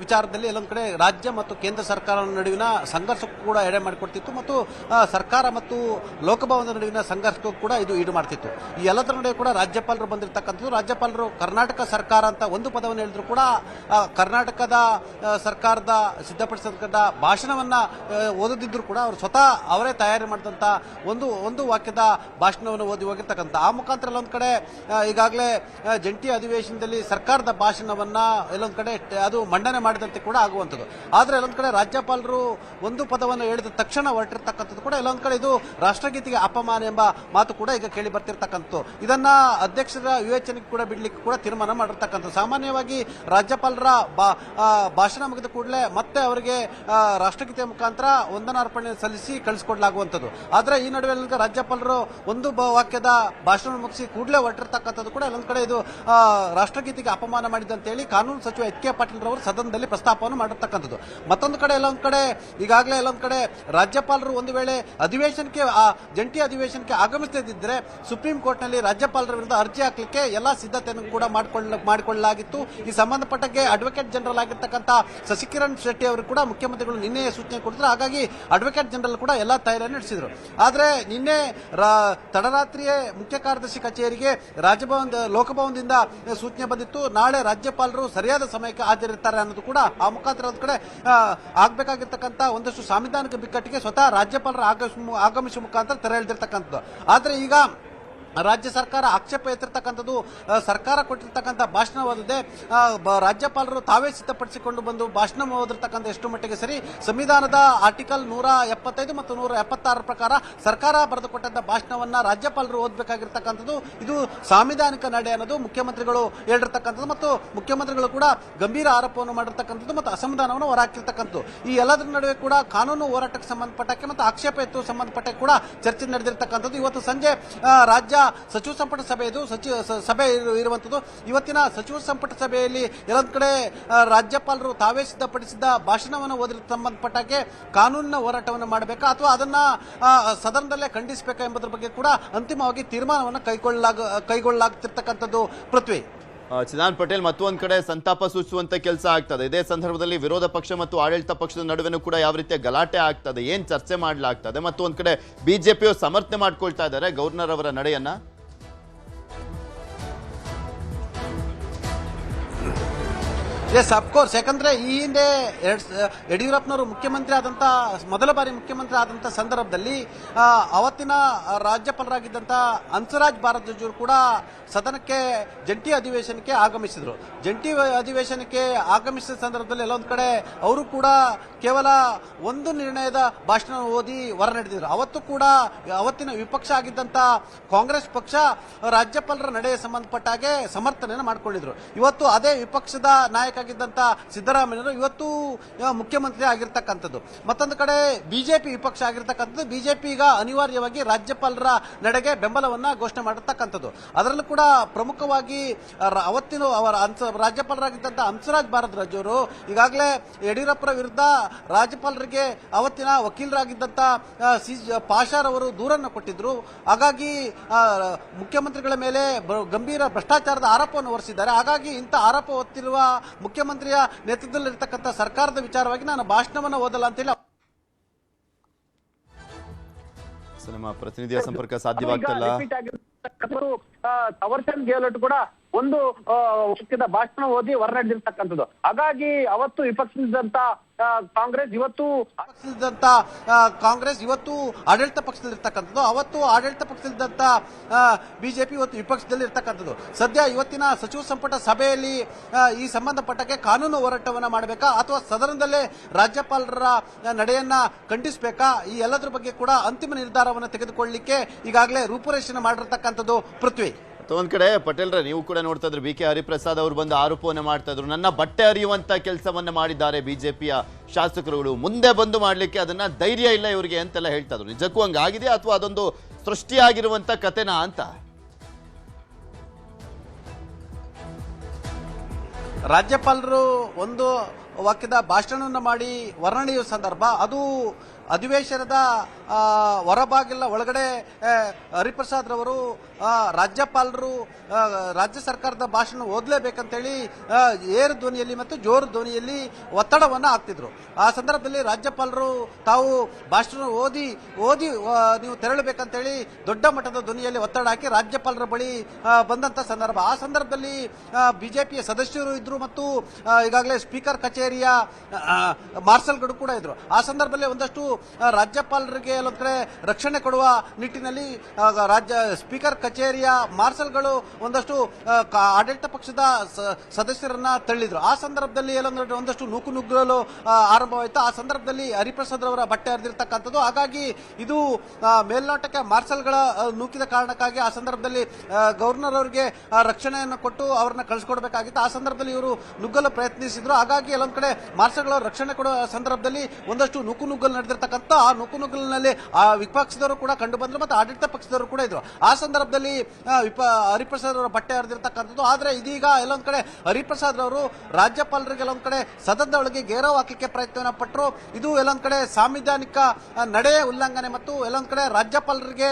ವಿಚಾರದಲ್ಲಿ ಎಲ್ಲೊಂದು ಕಡೆ ರಾಜ್ಯ ಮತ್ತು ಕೇಂದ್ರ ಸರ್ಕಾರದ ನಡುವಿನ ಸಂಘರ್ಷಕ್ಕೂ ಕೂಡ ಎಡೆ ಮಾಡಿಕೊಡ್ತಿತ್ತು ಮತ್ತು ಸರ್ಕಾರ ಮತ್ತು ಲೋಕಭವನದ ನಡುವಿನ ಸಂಘರ್ಷಕ್ಕೂ ಕೂಡ ಇದು ಈಡು ಮಾಡ್ತಿತ್ತು. ಈ ಎಲ್ಲದರ ನಡುವೆ ಕೂಡ ರಾಜ್ಯಪಾಲರು ಬಂದಿರತಕ್ಕಂಥದ್ದು. ರಾಜ್ಯಪಾಲರು ಕರ್ನಾಟಕ ಸರ್ಕಾರ ಅಂತ ಒಂದು ಪದವನ್ನು ಹೇಳಿದ್ರು ಕೂಡ ಕರ್ನಾಟಕದ ಸರ್ಕಾರದ ಸಿದ್ಧಪಡಿಸಿದ ಭಾಷಣವನ್ನ ಓದದಿದ್ರು ಕೂಡ ಅವರು ಸ್ವತಃ ಅವರೇ ತಯಾರಿ ಮಾಡಿದಂತ ಒಂದು ವಾಕ್ಯದ ಭಾಷಣವನ್ನು ಓದಿ ಹೋಗಿರ್ತಕ್ಕಂಥ ಆ ಮುಖಾಂತರ ಎಲ್ಲೊಂದು ಕಡೆ ಈಗಾಗಲೇ ಜಂಟಿ ಅಧಿವೇಶನದಲ್ಲಿ ಸರ್ಕಾರದ ಭಾಷಣವನ್ನ ಎಲ್ಲೊಂದು ಕಡೆ ಅದು ಮಂಡನೆ ಮಾಡಿದಂತೆ ಕೂಡ ಆಗುವಂಥದ್ದು. ಆದರೆ ಎಲ್ಲೊಂದು ಕಡೆ ರಾಜ್ಯಪಾಲರು ಒಂದು ಪದವನ್ನು ಹೇಳಿದ ತಕ್ಷಣ ಹೊರಟಿರ್ತಕ್ಕಂಥದ್ದು ಕೂಡ ಎಲ್ಲೊಂದು ಕಡೆ ಇದು ರಾಷ್ಟ್ರಗೀತೆಗೆ ಅಪಮಾನ ಎಂಬ ಮಾತು ಕೂಡ ಈಗ ಕೇಳಿ ಬರ್ತಿರ್ತಕ್ಕಂಥದ್ದು. ಇದನ್ನ ಅಧ್ಯಕ್ಷರ ವಿವೇಚನೆಗೆ ಕೂಡ ಬಿಡ್ಲಿಕ್ಕೆ ಕೂಡ ತೀರ್ಮಾನ ಮಾಡಿರ್ತಕ್ಕಂಥದ್ದು. ಸಾಮಾನ್ಯವಾಗಿ ರಾಜ್ಯಪಾಲರ ಭಾಷಣ ಮುಗಿದ ಕೂಡಲೇ ಮತ್ತೆ ಅವರಿಗೆ ರಾಷ್ಟ್ರಗೀತೆ ಮುಖಾಂತರ ವಂದನಾರ್ಪಣೆ ಸಲ್ಲಿಸಿ ಕಳಿಸಿಕೊಡ್ಲಾಗುವಂಥದ್ದು. ಆದ್ರೆ ಈ ನಡುವೆ ರಾಜ್ಯಪಾಲರು ಒಂದು ವಾಕ್ಯದ ಭಾಷಣ ಮುಗಿಸಿ ಕೂಡಲೇ ಹೊರಟಿರ್ತಕ್ಕಂಥದ್ದು ಕೂಡ ಎಲ್ಲೊಂದು ಕಡೆ ಇದು ರಾಷ್ಟ್ರಗೀತೆಗೆ ಅಪಮಾನ ಮಾಡಿದಂತೇಳಿ ಕಾನೂನು ಸಚಿವ ಎಚ್ ಕೆ ಪಾಟೀಲ್ ರವರು ಸದನದಲ್ಲಿ ಪ್ರಸ್ತಾಪವನ್ನು ಮಾಡಿರ್ತಕ್ಕಂಥದ್ದು. ಮತ್ತೊಂದು ಕಡೆ ಎಲ್ಲೊಂದು ಕಡೆ ಈಗಾಗಲೇ ಎಲ್ಲೊಂದು ಕಡೆ ರಾಜ್ಯಪಾಲರು ಒಂದು ವೇಳೆ ಅಧಿವೇಶನಕ್ಕೆ ಜಂಟಿ ಅಧಿವೇಶನಕ್ಕೆ ಆಗಮಿಸದಿದ್ದರೆ ಸುಪ್ರೀಂ ಕೋರ್ಟ್ನಲ್ಲಿ ರಾಜ್ಯಪಾಲರ ವಿರುದ್ಧ ಅರ್ಜಿ ಹಾಕಲಿಕ್ಕೆ ಎಲ್ಲಾ ಸಿದ್ಧತೆಯನ್ನು ಕೂಡ ಮಾಡಿಕೊಳ್ಳಲಾಗಿತ್ತು. ಈ ಸಂಬಂಧಪಟ್ಟಕ್ಕೆ ಅಡ್ವೊಕೇಟ್ ಜನರಲ್ ಆಗಿರ್ತಕ್ಕಂಥ ಶಶಿಕಿರಣ್ ಶೆಟ್ಟಿ ಅವರು ಕೂಡ ಮುಖ್ಯಮಂತ್ರಿಗಳು ನಿನ್ನೆ ಸೂಚನೆ ಕೊಟ್ಟಿದ್ರು. ಹಾಗಾಗಿ ಅಡ್ವೊಕೇಟ್ ಜನರಲ್ ಕೂಡ ಎಲ್ಲಾ ತಯಾರಿಯನ್ನು ನಡೆಸಿದ್ರು. ಆದ್ರೆ ನಿನ್ನೆ ತಡರಾತ್ರಿಯೇ ಮುಖ್ಯ ಕಾರ್ಯದರ್ಶಿ ಕಚೇರಿಗೆ ರಾಜಭವನ ಲೋಕಭವನದಿಂದ ಸೂಚನೆ ಬಂದಿತ್ತು. ನಾಳೆ ರಾಜ್ಯಪಾಲರು ಸರಿಯಾದ ಸಮಯಕ್ಕೆ ಹಾಜರಿರ್ತಾರೆ ಅನ್ನೋದು ಕೂಡ ಆ ಮುಖಾಂತರ ಒಂದು ಕಡೆ ಆಗ್ಬೇಕಾಗಿರ್ತಕ್ಕಂಥ ಒಂದಷ್ಟು ಸಾಂವಿಧಾನಿಕ ಬಿಕ್ಕಟ್ಟಿಗೆ ಸ್ವತಃ ರಾಜ್ಯಪಾಲರ ಆಗಮಿಸುವ ಮುಖಾಂತರ ತೆರೆ ಎಳೆದಿರ್ತಕ್ಕಂಥದ್ದು. ಆದ್ರೆ ಈಗ ರಾಜ್ಯ ಸರ್ಕಾರ ಆಕ್ಷೇಪ ಎತ್ತಿರ್ತಕ್ಕಂಥದ್ದು ಸರ್ಕಾರ ಕೊಟ್ಟಿರ್ತಕ್ಕಂಥ ಭಾಷಣ ಓದದೆ ರಾಜ್ಯಪಾಲರು ತಾವೇ ಸಿದ್ಧಪಡಿಸಿಕೊಂಡು ಬಂದು ಭಾಷಣ ಓದಿರ್ತಕ್ಕಂಥ ಎಷ್ಟು ಮಟ್ಟಿಗೆ ಸರಿ. ಸಂವಿಧಾನದ ಆರ್ಟಿಕಲ್ 175 ಮತ್ತು 176 ಪ್ರಕಾರ ಸರ್ಕಾರ ಬರೆದುಕೊಟ್ಟಂತ ಭಾಷಣವನ್ನ ರಾಜ್ಯಪಾಲರು ಓದಬೇಕಾಗಿರ್ತಕ್ಕಂಥದ್ದು ಇದು ಸಾಂವಿಧಾನಿಕ ನಡೆ ಅನ್ನೋದು ಮುಖ್ಯಮಂತ್ರಿಗಳು ಹೇಳಿರ್ತಕ್ಕಂಥದ್ದು ಮತ್ತು ಮುಖ್ಯಮಂತ್ರಿಗಳು ಕೂಡ ಗಂಭೀರ ಆರೋಪವನ್ನು ಮಾಡಿರ್ತಕ್ಕಂಥದ್ದು ಮತ್ತು ಅಸಮಾಧಾನವನ್ನು ಹೊರಹಾಕಿರ್ತಕ್ಕಂಥದ್ದು. ಈ ಎಲ್ಲದರ ನಡುವೆ ಕೂಡ ಕಾನೂನು ಹೋರಾಟಕ್ಕೆ ಸಂಬಂಧಪಟ್ಟಕ್ಕೆ ಮತ್ತು ಆಕ್ಷೇಪ ಎತ್ತುವ ಸಂಬಂಧಪಟ್ಟಕ್ಕೆ ಕೂಡ ಚರ್ಚೆ ನಡೆದಿರ್ತಕ್ಕಂಥದ್ದು. ಇವತ್ತು ಸಂಜೆ ರಾಜ್ಯ ಸಚಿವ ಸಂಪುಟ ಸಭೆ ಇರುವಂತದ್ದು. ಇವತ್ತಿನ ಸಚಿವ ಸಂಪುಟ ಸಭೆಯಲ್ಲಿ ಎಲ್ಲೊಂದು ಕಡೆ ರಾಜ್ಯಪಾಲರು ತಾವೇ ಸಿದ್ಧಪಡಿಸಿದ್ದ ಭಾಷಣವನ್ನು ಓದಿದ ಸಂಬಂಧಪಟ್ಟಕ್ಕೆ ಕಾನೂನಿನ ಹೋರಾಟವನ್ನು ಮಾಡಬೇಕಾ ಅಥವಾ ಅದನ್ನ ಸದನದಲ್ಲೇ ಖಂಡಿಸಬೇಕಾ ಎಂಬುದರ ಬಗ್ಗೆ ಕೂಡ ಅಂತಿಮವಾಗಿ ತೀರ್ಮಾನವನ್ನು ಕೈಗೊಳ್ಳಲಾಗ್ತಿರ್ತಕ್ಕಂಥದ್ದು. ಪೃಥ್ವಿ, ಚಿದಾನ್ ಪಟೇಲ್, ಮತ್ತೊಂದು ಕಡೆ ಸಂತಾಪ ಸೂಚಿಸುವಂತ ಕೆಲಸ ಆಗ್ತದೆ. ಇದೇ ಸಂದರ್ಭದಲ್ಲಿ ವಿರೋಧ ಪಕ್ಷ ಮತ್ತು ಆಡಳಿತ ಪಕ್ಷದ ನಡುವೆನೂ ಕೂಡ ಯಾವ ರೀತಿಯ ಗಲಾಟೆ ಆಗ್ತದೆ, ಏನ್ ಚರ್ಚೆ ಮಾಡಲಾಗ್ತದೆ, ಮತ್ತೊಂದು ಕಡೆ ಬಿಜೆಪಿಯು ಸಮರ್ಥನೆ ಮಾಡ್ಕೊಳ್ತಾ ಇದ್ದಾರೆ ಗವರ್ನರ್ ಅವರ ನಡೆಯನ್ನ. S, of course. ಯಾಕಂದ್ರೆ ಈ ಹಿಂದೆ ಯಡಿಯೂರಪ್ಪನವರು ಮುಖ್ಯಮಂತ್ರಿ ಆದಂತ ಮೊದಲ ಬಾರಿ ಮುಖ್ಯಮಂತ್ರಿ ಆದಂತ ಸಂದರ್ಭದಲ್ಲಿ ಅವತ್ತಿನ ರಾಜ್ಯಪಾಲರಾಗಿದ್ದಂತ ಹಂಸರಾಜ್ ಭಾರದ್ವಾಜ್ ಅವರು ಕೂಡ ಸದನಕ್ಕೆ ಜಂಟಿ ಅಧಿವೇಶನಕ್ಕೆ ಆಗಮಿಸಿದ್ರು. ಜಂಟಿ ಅಧಿವೇಶನಕ್ಕೆ ಆಗಮಿಸಿದ ಸಂದರ್ಭದಲ್ಲಿ ಎಲ್ಲೊಂದು ಕಡೆ ಅವರು ಕೂಡ ಕೇವಲ ಒಂದು ನಿರ್ಣಯದ ಭಾಷಣ ಓದಿ ಹೊರ ನಡೆದಿದ್ರು. ಅವತ್ತು ಕೂಡ ಅವತ್ತಿನ ವಿಪಕ್ಷ ಆಗಿದ್ದಂತ ಕಾಂಗ್ರೆಸ್ ಪಕ್ಷ ರಾಜ್ಯಪಾಲರ ನಡೆಗೆ ಸಂಬಂಧಪಟ್ಟ ಹಾಗೆ ಸಮರ್ಥನೆಯನ್ನು ಮಾಡಿಕೊಂಡಿದ್ರು. ಇವತ್ತು ಅದೇ ವಿಪಕ್ಷದ ನಾಯಕ ಆಗಿದ್ದಂತ ಸಿದ್ದರಾಮಯ್ಯರು ಇವತ್ತು ಮುಖ್ಯಮಂತ್ರಿ ಆಗಿರ್ತಕ್ಕಂಥದ್ದು. ಮತ್ತೊಂದು ಕಡೆ ಬಿಜೆಪಿ ವಿಪಕ್ಷ ಆಗಿರ್ತಕ್ಕಂಥದ್ದು. ಬಿಜೆಪಿ ಈಗ ಅನಿವಾರ್ಯವಾಗಿ ರಾಜ್ಯಪಾಲರ ನಡೆಗೆ ಬೆಂಬಲವನ್ನ ಘೋಷಣೆ ಮಾಡಿರ್ತಕ್ಕಂಥದ್ದು. ಅದರಲ್ಲೂ ಕೂಡ ಪ್ರಮುಖವಾಗಿ ಅವತ್ತಿನ ಅವರ ರಾಜ್ಯಪಾಲರಾಗಿದ್ದಂತ ಹಂಸರಾಜ್ ಭಾರದ್ವಾಜ್ ಅವರು ಈಗಾಗಲೇ ಯಡಿಯೂರಪ್ಪರ ವಿರುದ್ಧ ರಾಜ್ಯಪಾಲರಿಗೆ ಅವತ್ತಿನ ವಕೀಲರಾಗಿದ್ದಂತ ಪಾಷಾರ್ ಅವರು ದೂರನ್ನು ಕೊಟ್ಟಿದ್ರು. ಹಾಗಾಗಿ ಮುಖ್ಯಮಂತ್ರಿಗಳ ಮೇಲೆ ಗಂಭೀರ ಭ್ರಷ್ಟಾಚಾರದ ಆರೋಪವನ್ನು ಹೊರಿಸಿದ್ದಾರೆ. ಹಾಗಾಗಿ ಇಂಥ ಆರೋಪ ಹೊತ್ತಿರುವ ಮುಖ್ಯಮಂತ್ರಿಯ ನೇತೃತ್ವದಲ್ಲಿರ್ತಕ್ಕಂಥ ಸರ್ಕಾರದ ವಿಚಾರವಾಗಿ ನಾನು ಭಾಷಣವನ್ನು ಓದಲ್ಲ ಅಂತೇಳಿ ನಮ್ಮ ಪ್ರತಿನಿಧಿಯ ಸಂಪರ್ಕ ಸಾಧ್ಯವಾಗ್ತಲ್ಲ. ಥವರ್ಚಂದ್ ಗೆಹ್ಲೋಟ್ ಕೂಡ ಒಂದು ವಾಕ್ಯದ ಭಾಷಣ ಓದಿ ಹೊರನಡೆದಿರ್ತಕ್ಕಂಥದ್ದು. ಹಾಗಾಗಿ ಅವತ್ತು ವಿಪಕ್ಷದಂತ ಕಾಂಗ್ರೆಸ್ ಇವತ್ತು ಆಡಳಿತ ಪಕ್ಷದಲ್ಲಿರ್ತಕ್ಕಂಥದ್ದು. ಅವತ್ತು ಆಡಳಿತ ಪಕ್ಷದಲ್ಲಿದ್ದಂತ ಬಿಜೆಪಿ ಇವತ್ತು ವಿಪಕ್ಷದಲ್ಲಿ ಇರ್ತಕ್ಕಂಥದ್ದು. ಸದ್ಯ ಇವತ್ತಿನ ಸಚಿವ ಸಂಪುಟ ಸಭೆಯಲ್ಲಿ ಈ ಸಂಬಂಧಪಟ್ಟಕ್ಕೆ ಕಾನೂನು ಹೋರಾಟವನ್ನ ಮಾಡಬೇಕಾ ಅಥವಾ ಸದನದಲ್ಲೇ ರಾಜ್ಯಪಾಲರ ನಡೆಯನ್ನ ಖಂಡಿಸಬೇಕಾ, ಈ ಎಲ್ಲದರ ಬಗ್ಗೆ ಕೂಡ ಅಂತಿಮ ನಿರ್ಧಾರವನ್ನು ತೆಗೆದುಕೊಳ್ಳಲಿಕ್ಕೆ ಈಗಾಗಲೇ ರೂಪುರೇಷಣೆ ಮಾಡಿರ್ತಕ್ಕಂಥದ್ದು. ಪೃಥ್ವಿ, ಒಂದ್ ಕಡೆ ಪಟೇಲ್ರ ನೀವು ಕೂಡ ನೋಡ್ತಾ ಇದ್ರು, ಬಿ ಕೆ ಹರಿಪ್ರಸಾದ್ ಅವರು ಬಂದು ಆರೋಪವನ್ನು ಮಾಡ್ತಾ ಇದ್ರು, ನನ್ನ ಬಟ್ಟೆ ಅರಿಯುವಂತ ಕೆಲಸವನ್ನ ಮಾಡಿದ್ದಾರೆ ಬಿಜೆಪಿಯ ಶಾಸಕರುಗಳು, ಮುಂದೆ ಬಂದು ಮಾಡ್ಲಿಕ್ಕೆ ಅದನ್ನ ಧೈರ್ಯ ಇಲ್ಲ ಇವರಿಗೆ ಅಂತೆಲ್ಲ ಹೇಳ್ತಾ ಇದ್ರು. ನಿಜಕ್ಕೂ ಹಂಗಾಗಿದೆ ಅಥವಾ ಅದೊಂದು ಸೃಷ್ಟಿಯಾಗಿರುವಂತ ಕಥೆನಾ ಅಂತ? ರಾಜ್ಯಪಾಲರು ಒಂದು ವಾಕ್ಯದ ಭಾಷಣವನ್ನು ಮಾಡಿ ವರ್ಣನೆಯುವ ಸಂದರ್ಭ ಅದು ಅಧಿವೇಶನದ ಹೊರಬಾಗಿಲ ಒಳಗಡೆ ಹರಿಪ್ರಸಾದ್ ರವರು ರಾಜ್ಯಪಾಲರು ರಾಜ್ಯ ಸರ್ಕಾರದ ಭಾಷಣ ಓದಲೇಬೇಕಂತೇಳಿ ಏರು ಧ್ವನಿಯಲ್ಲಿ ಮತ್ತು ಜೋರು ಧ್ವನಿಯಲ್ಲಿ ಒತ್ತಡವನ್ನು ಹಾಕ್ತಿದ್ರು. ಆ ಸಂದರ್ಭದಲ್ಲಿ ರಾಜ್ಯಪಾಲರು ತಾವು ಭಾಷಣ ಓದಿ ನೀವು ತೆರಳಬೇಕಂತೇಳಿ ದೊಡ್ಡ ಮಟ್ಟದ ಧ್ವನಿಯಲ್ಲಿ ಒತ್ತಡ ಹಾಕಿ ರಾಜ್ಯಪಾಲರ ಬಳಿ ಬಂದಂತ ಸಂದರ್ಭ. ಆ ಸಂದರ್ಭದಲ್ಲಿ ಬಿಜೆಪಿಯ ಸದಸ್ಯರು ಇದ್ರು ಮತ್ತು ಈಗಾಗಲೇ ಸ್ಪೀಕರ್ ಕಚೇರಿಯ ಮಾರ್ಷಲ್ಗಳು ಕೂಡ ಇದ್ರು. ಆ ಸಂದರ್ಭದಲ್ಲಿ ಒಂದಷ್ಟು ರಾಜ್ಯಪಾಲರಿಗೆ ಎಲ್ಲೊಂದ್ ಕಡೆ ರಕ್ಷಣೆ ಕೊಡುವ ನಿಟ್ಟಿನಲ್ಲಿ ರಾಜ್ಯ ಸ್ಪೀಕರ್ ಕಚೇರಿಯ ಮಾರ್ಷಲ್ಗಳು ಒಂದಷ್ಟು ಆಡಳಿತ ಪಕ್ಷದ ಸದಸ್ಯರನ್ನ ತಳ್ಳಿದ್ರು. ಆ ಸಂದರ್ಭದಲ್ಲಿ ಒಂದಷ್ಟು ನುಗ್ಗಲು ಆರಂಭವಾಯಿತು. ಆ ಸಂದರ್ಭದಲ್ಲಿ ಹರಿಪ್ರಸಾದ್ ಅವರ ಬಟ್ಟೆ ಹರಿದಿರ್ತಕ್ಕಂಥದ್ದು. ಹಾಗಾಗಿ ಇದು ಮೇಲ್ನೋಟಕ್ಕೆ ಮಾರ್ಷಲ್ಗಳ ನೂಕಿದ ಕಾರಣಕ್ಕಾಗಿ ಆ ಸಂದರ್ಭದಲ್ಲಿ ಗವರ್ನರ್ ಅವರಿಗೆ ರಕ್ಷಣೆಯನ್ನು ಕೊಟ್ಟು ಅವರನ್ನ ಕಳಿಸ್ಕೊಡ್ಬೇಕಾಗಿತ್ತು. ಆ ಸಂದರ್ಭದಲ್ಲಿ ಇವರು ನುಗ್ಗಲು ಪ್ರಯತ್ನಿಸಿದ್ರು. ಹಾಗಾಗಿ ಎಲ್ಲೊಂದ್ ಕಡೆ ಮಾರ್ಷಲ್ಗಳ ರಕ್ಷಣೆ ಕೊಡುವ ಸಂದರ್ಭದಲ್ಲಿ ಒಂದಷ್ಟು ನುಗ್ಗಲು ನಡೆದಿರ್ತಕ್ಕಂಥ ಆ ನುಗ್ಗಲಿನಲ್ಲಿ ಆ ವಿಪಕ್ಷದವರು ಕೂಡ ಕಂಡು ಬಂದ್ರು ಮತ್ತು ಆಡಳಿತ ಪಕ್ಷದವರು ಕೂಡ ಇದ್ರು. ಆ ಸಂದರ್ಭದಲ್ಲಿ ಹರಿಪ್ರಸಾದ್ ಅವರ ಬಟ್ಟೆ ಹರಿದಿರ್ತಕ್ಕಂಥದ್ದು. ಆದ್ರೆ ಇದೀಗ ಎಲ್ಲೊಂದ್ ಕಡೆ ಹರಿಪ್ರಸಾದ್ ಅವರು ರಾಜ್ಯಪಾಲರಿಗೆ ಎಲ್ಲೊಂದ್ ಕಡೆ ಸದನದ ಒಳಗೆ ಗೇರವ್ ಹಾಕಲಿಕ್ಕೆ ಪ್ರಯತ್ನವನ್ನ ಪಟ್ಟರು. ಇದು ಎಲ್ಲೊಂದ್ ಕಡೆ ಸಾಂವಿಧಾನಿಕ ನಡೆಯ ಉಲ್ಲಂಘನೆ ಮತ್ತು ಎಲ್ಲೊಂದ್ ಕಡೆ ರಾಜ್ಯಪಾಲರಿಗೆ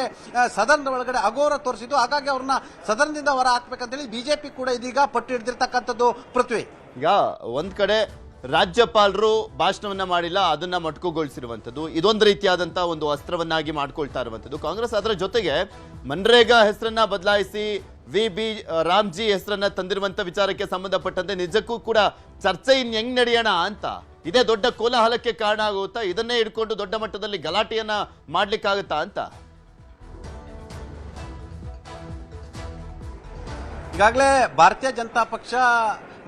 ಸದನದ ಒಳಗಡೆ ಅಗೌರವ ತೋರಿಸಿದ್ದು. ಹಾಗಾಗಿ ಅವ್ರನ್ನ ಸದನದಿಂದ ಹೊರ ಹಾಕ್ಬೇಕಂತೇಳಿ ಬಿಜೆಪಿ ಕೂಡ ಇದೀಗ ಪಟ್ಟು ಹಿಡಿದಿರ್ತಕ್ಕಂಥದ್ದು. ಪೃಥ್ವಿ, ಈಗ ಒಂದ್ ಕಡೆ ರಾಜ್ಯಪಾಲರು ಭಾಷಣವನ್ನ ಮಾಡಿಲ್ಲ, ಅದನ್ನ ಮೊಟಕುಗೊಳಿಸಿರುವಂಥದ್ದು, ಇದೊಂದು ರೀತಿಯಾದಂತಹ ಒಂದು ಅಸ್ತ್ರವನ್ನಾಗಿ ಮಾಡ್ಕೊಳ್ತಾ ಇರುವಂಥದ್ದು ಕಾಂಗ್ರೆಸ್. ಅದರ ಜೊತೆಗೆ ಮನ್ರೇಗಾ ಹೆಸರನ್ನ ಬದಲಾಯಿಸಿ ವಿ ರಾಮ್ಜಿ ಹೆಸರನ್ನ ತಂದಿರುವಂತ ವಿಚಾರಕ್ಕೆ ಸಂಬಂಧಪಟ್ಟಂತೆ ನಿಜಕ್ಕೂ ಕೂಡ ಚರ್ಚೆ ಹೆಂಗ್ ನಡೆಯೋಣ ಅಂತ ಇದೇ ದೊಡ್ಡ ಕೋಲಾಹಲಕ್ಕೆ ಕಾರಣ ಆಗುತ್ತಾ? ಇದನ್ನೇ ಇಟ್ಕೊಂಡು ದೊಡ್ಡ ಮಟ್ಟದಲ್ಲಿ ಗಲಾಟೆಯನ್ನ ಮಾಡ್ಲಿಕ್ಕಾಗತ್ತಾ ಅಂತ? ಈಗಾಗಲೇ ಭಾರತೀಯ ಜನತಾ ಪಕ್ಷ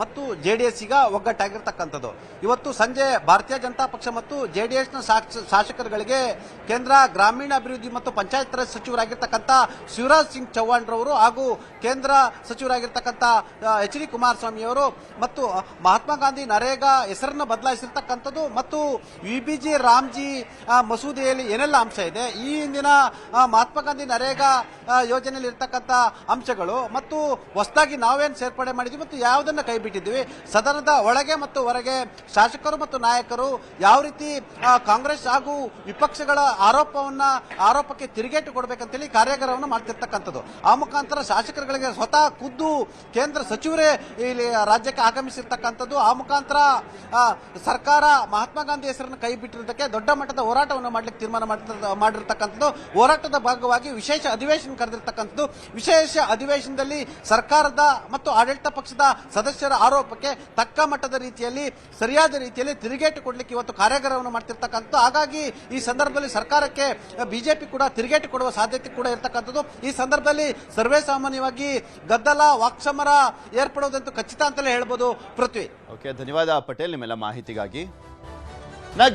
ಮತ್ತು ಜೆಡಿಎಸ್ ಈಗ ಒಗ್ಗಟ್ಟಾಗಿರ್ತಕ್ಕಂಥದ್ದು. ಇವತ್ತು ಸಂಜೆ ಭಾರತೀಯ ಜನತಾ ಪಕ್ಷ ಮತ್ತು ಜೆಡಿಎಸ್ನ ಶಾಸಕರುಗಳಿಗೆ ಕೇಂದ್ರ ಗ್ರಾಮೀಣಾಭಿವೃದ್ಧಿ ಮತ್ತು ಪಂಚಾಯತ್ ರಾಜ್ ಸಚಿವರಾಗಿರ್ತಕ್ಕಂಥ ಶಿವರಾಜ್ ಸಿಂಗ್ ಚೌಹಾಣ್ ರವರು ಹಾಗೂ ಕೇಂದ್ರ ಸಚಿವರಾಗಿರ್ತಕ್ಕಂಥ ಎಚ್ ಡಿ ಕುಮಾರಸ್ವಾಮಿ ಅವರು ಮತ್ತು ಮಹಾತ್ಮ ಗಾಂಧಿ ನರೇಗಾ ಹೆಸರನ್ನು ಬದಲಾಯಿಸಿರ್ತಕ್ಕಂಥದ್ದು ಮತ್ತು ವಿಬಿಜಿ ರಾಮ್ಜಿ ಮಸೂದೆಯಲ್ಲಿ ಏನೆಲ್ಲ ಅಂಶ ಇದೆ, ಈ ಹಿಂದಿನ ಮಹಾತ್ಮ ಗಾಂಧಿ ನರೇಗಾ ಯೋಜನೆಯಲ್ಲಿ ಇರ್ತಕ್ಕಂಥ ಅಂಶಗಳು ಮತ್ತು ಹೊಸದಾಗಿ ನಾವೇನು ಸೇರ್ಪಡೆ ಮಾಡಿದ್ವಿ ಮತ್ತು ಯಾವುದನ್ನ ಕೈ ಬಿಟ್ಟಿದ್ದೀವಿ, ಸದನದ ಒಳಗೆ ಮತ್ತು ಹೊರಗೆ ಶಾಸಕರು ಮತ್ತು ನಾಯಕರು ಯಾವ ರೀತಿ ಕಾಂಗ್ರೆಸ್ ಹಾಗೂ ವಿಪಕ್ಷಗಳ ಆರೋಪಕ್ಕೆ ತಿರುಗೇಟು ಕೊಡಬೇಕಂತೇಳಿ ಕಾರ್ಯಾಗಾರವನ್ನು ಮಾಡ್ತಿರ್ತಕ್ಕಂಥದ್ದು. ಆ ಮುಖಾಂತರ ಶಾಸಕರುಗಳಿಗೆ ಸ್ವತಃ ಖುದ್ದು ಕೇಂದ್ರ ಸಚಿವರೇ ಇಲ್ಲಿ ರಾಜ್ಯಕ್ಕೆ ಆಗಮಿಸಿರ್ತಕ್ಕಂಥದ್ದು. ಆ ಮುಖಾಂತರ ಸರ್ಕಾರ ಮಹಾತ್ಮ ಗಾಂಧಿ ಹೆಸರನ್ನು ಕೈ ಬಿಟ್ಟಿರೋದಕ್ಕೆ ದೊಡ್ಡ ಮಟ್ಟದ ಹೋರಾಟವನ್ನು ಮಾಡ್ಲಿಕ್ಕೆ ತೀರ್ಮಾನ ಮಾಡಿರ್ತಕ್ಕಂಥದ್ದು. ಹೋರಾಟದ ಭಾಗವಾಗಿ ವಿಶೇಷ ಅಧಿವೇಶನ ಕರೆದಿರ್ತಕ್ಕಂಥದ್ದು. ವಿಶೇಷ ಅಧಿವೇಶನದಲ್ಲಿ ಸರ್ಕಾರದ ಮತ್ತು ಆಡಳಿತ ಪಕ್ಷದ ಸದಸ್ಯರ ಆರೋಪಕ್ಕೆ ತಕ್ಕ ಮಟ್ಟದ ರೀತಿಯಲ್ಲಿ ಸರಿಯಾದ ರೀತಿಯಲ್ಲಿ ತಿರುಗೇಟು ಕೊಡಲಿಕ್ಕೆ ಇವತ್ತು ಕಾರ್ಯಾಗಾರವನ್ನು ಮಾಡ್ತಿರ್ತಕ್ಕಂಥದ್ದು. ಹಾಗಾಗಿ ಈ ಸಂದರ್ಭದಲ್ಲಿ ಸರ್ಕಾರಕ್ಕೆ ಬಿಜೆಪಿ ಕೂಡ ತಿರುಗೇಟು ಕೊಡುವ ಸಾಧ್ಯತೆ ಕೂಡ ಇರತಕ್ಕಂಥದ್ದು. ಈ ಸಂದರ್ಭದಲ್ಲಿ ಸರ್ವೇ ಸಾಮಾನ್ಯವಾಗಿ ಗದ್ದಲ ವಾಕ್ಸಮರ ಏರ್ಪಡುವುದಂತೂ ಖಚಿತ ಅಂತಲೇ ಹೇಳ್ಬೋದು. ಪೃಥ್ವಿ, ಓಕೆ, ಧನ್ಯವಾದ ಪಟೇಲ್ ನಿಮ್ಮೆಲ್ಲ ಮಾಹಿತಿಗಾಗಿ.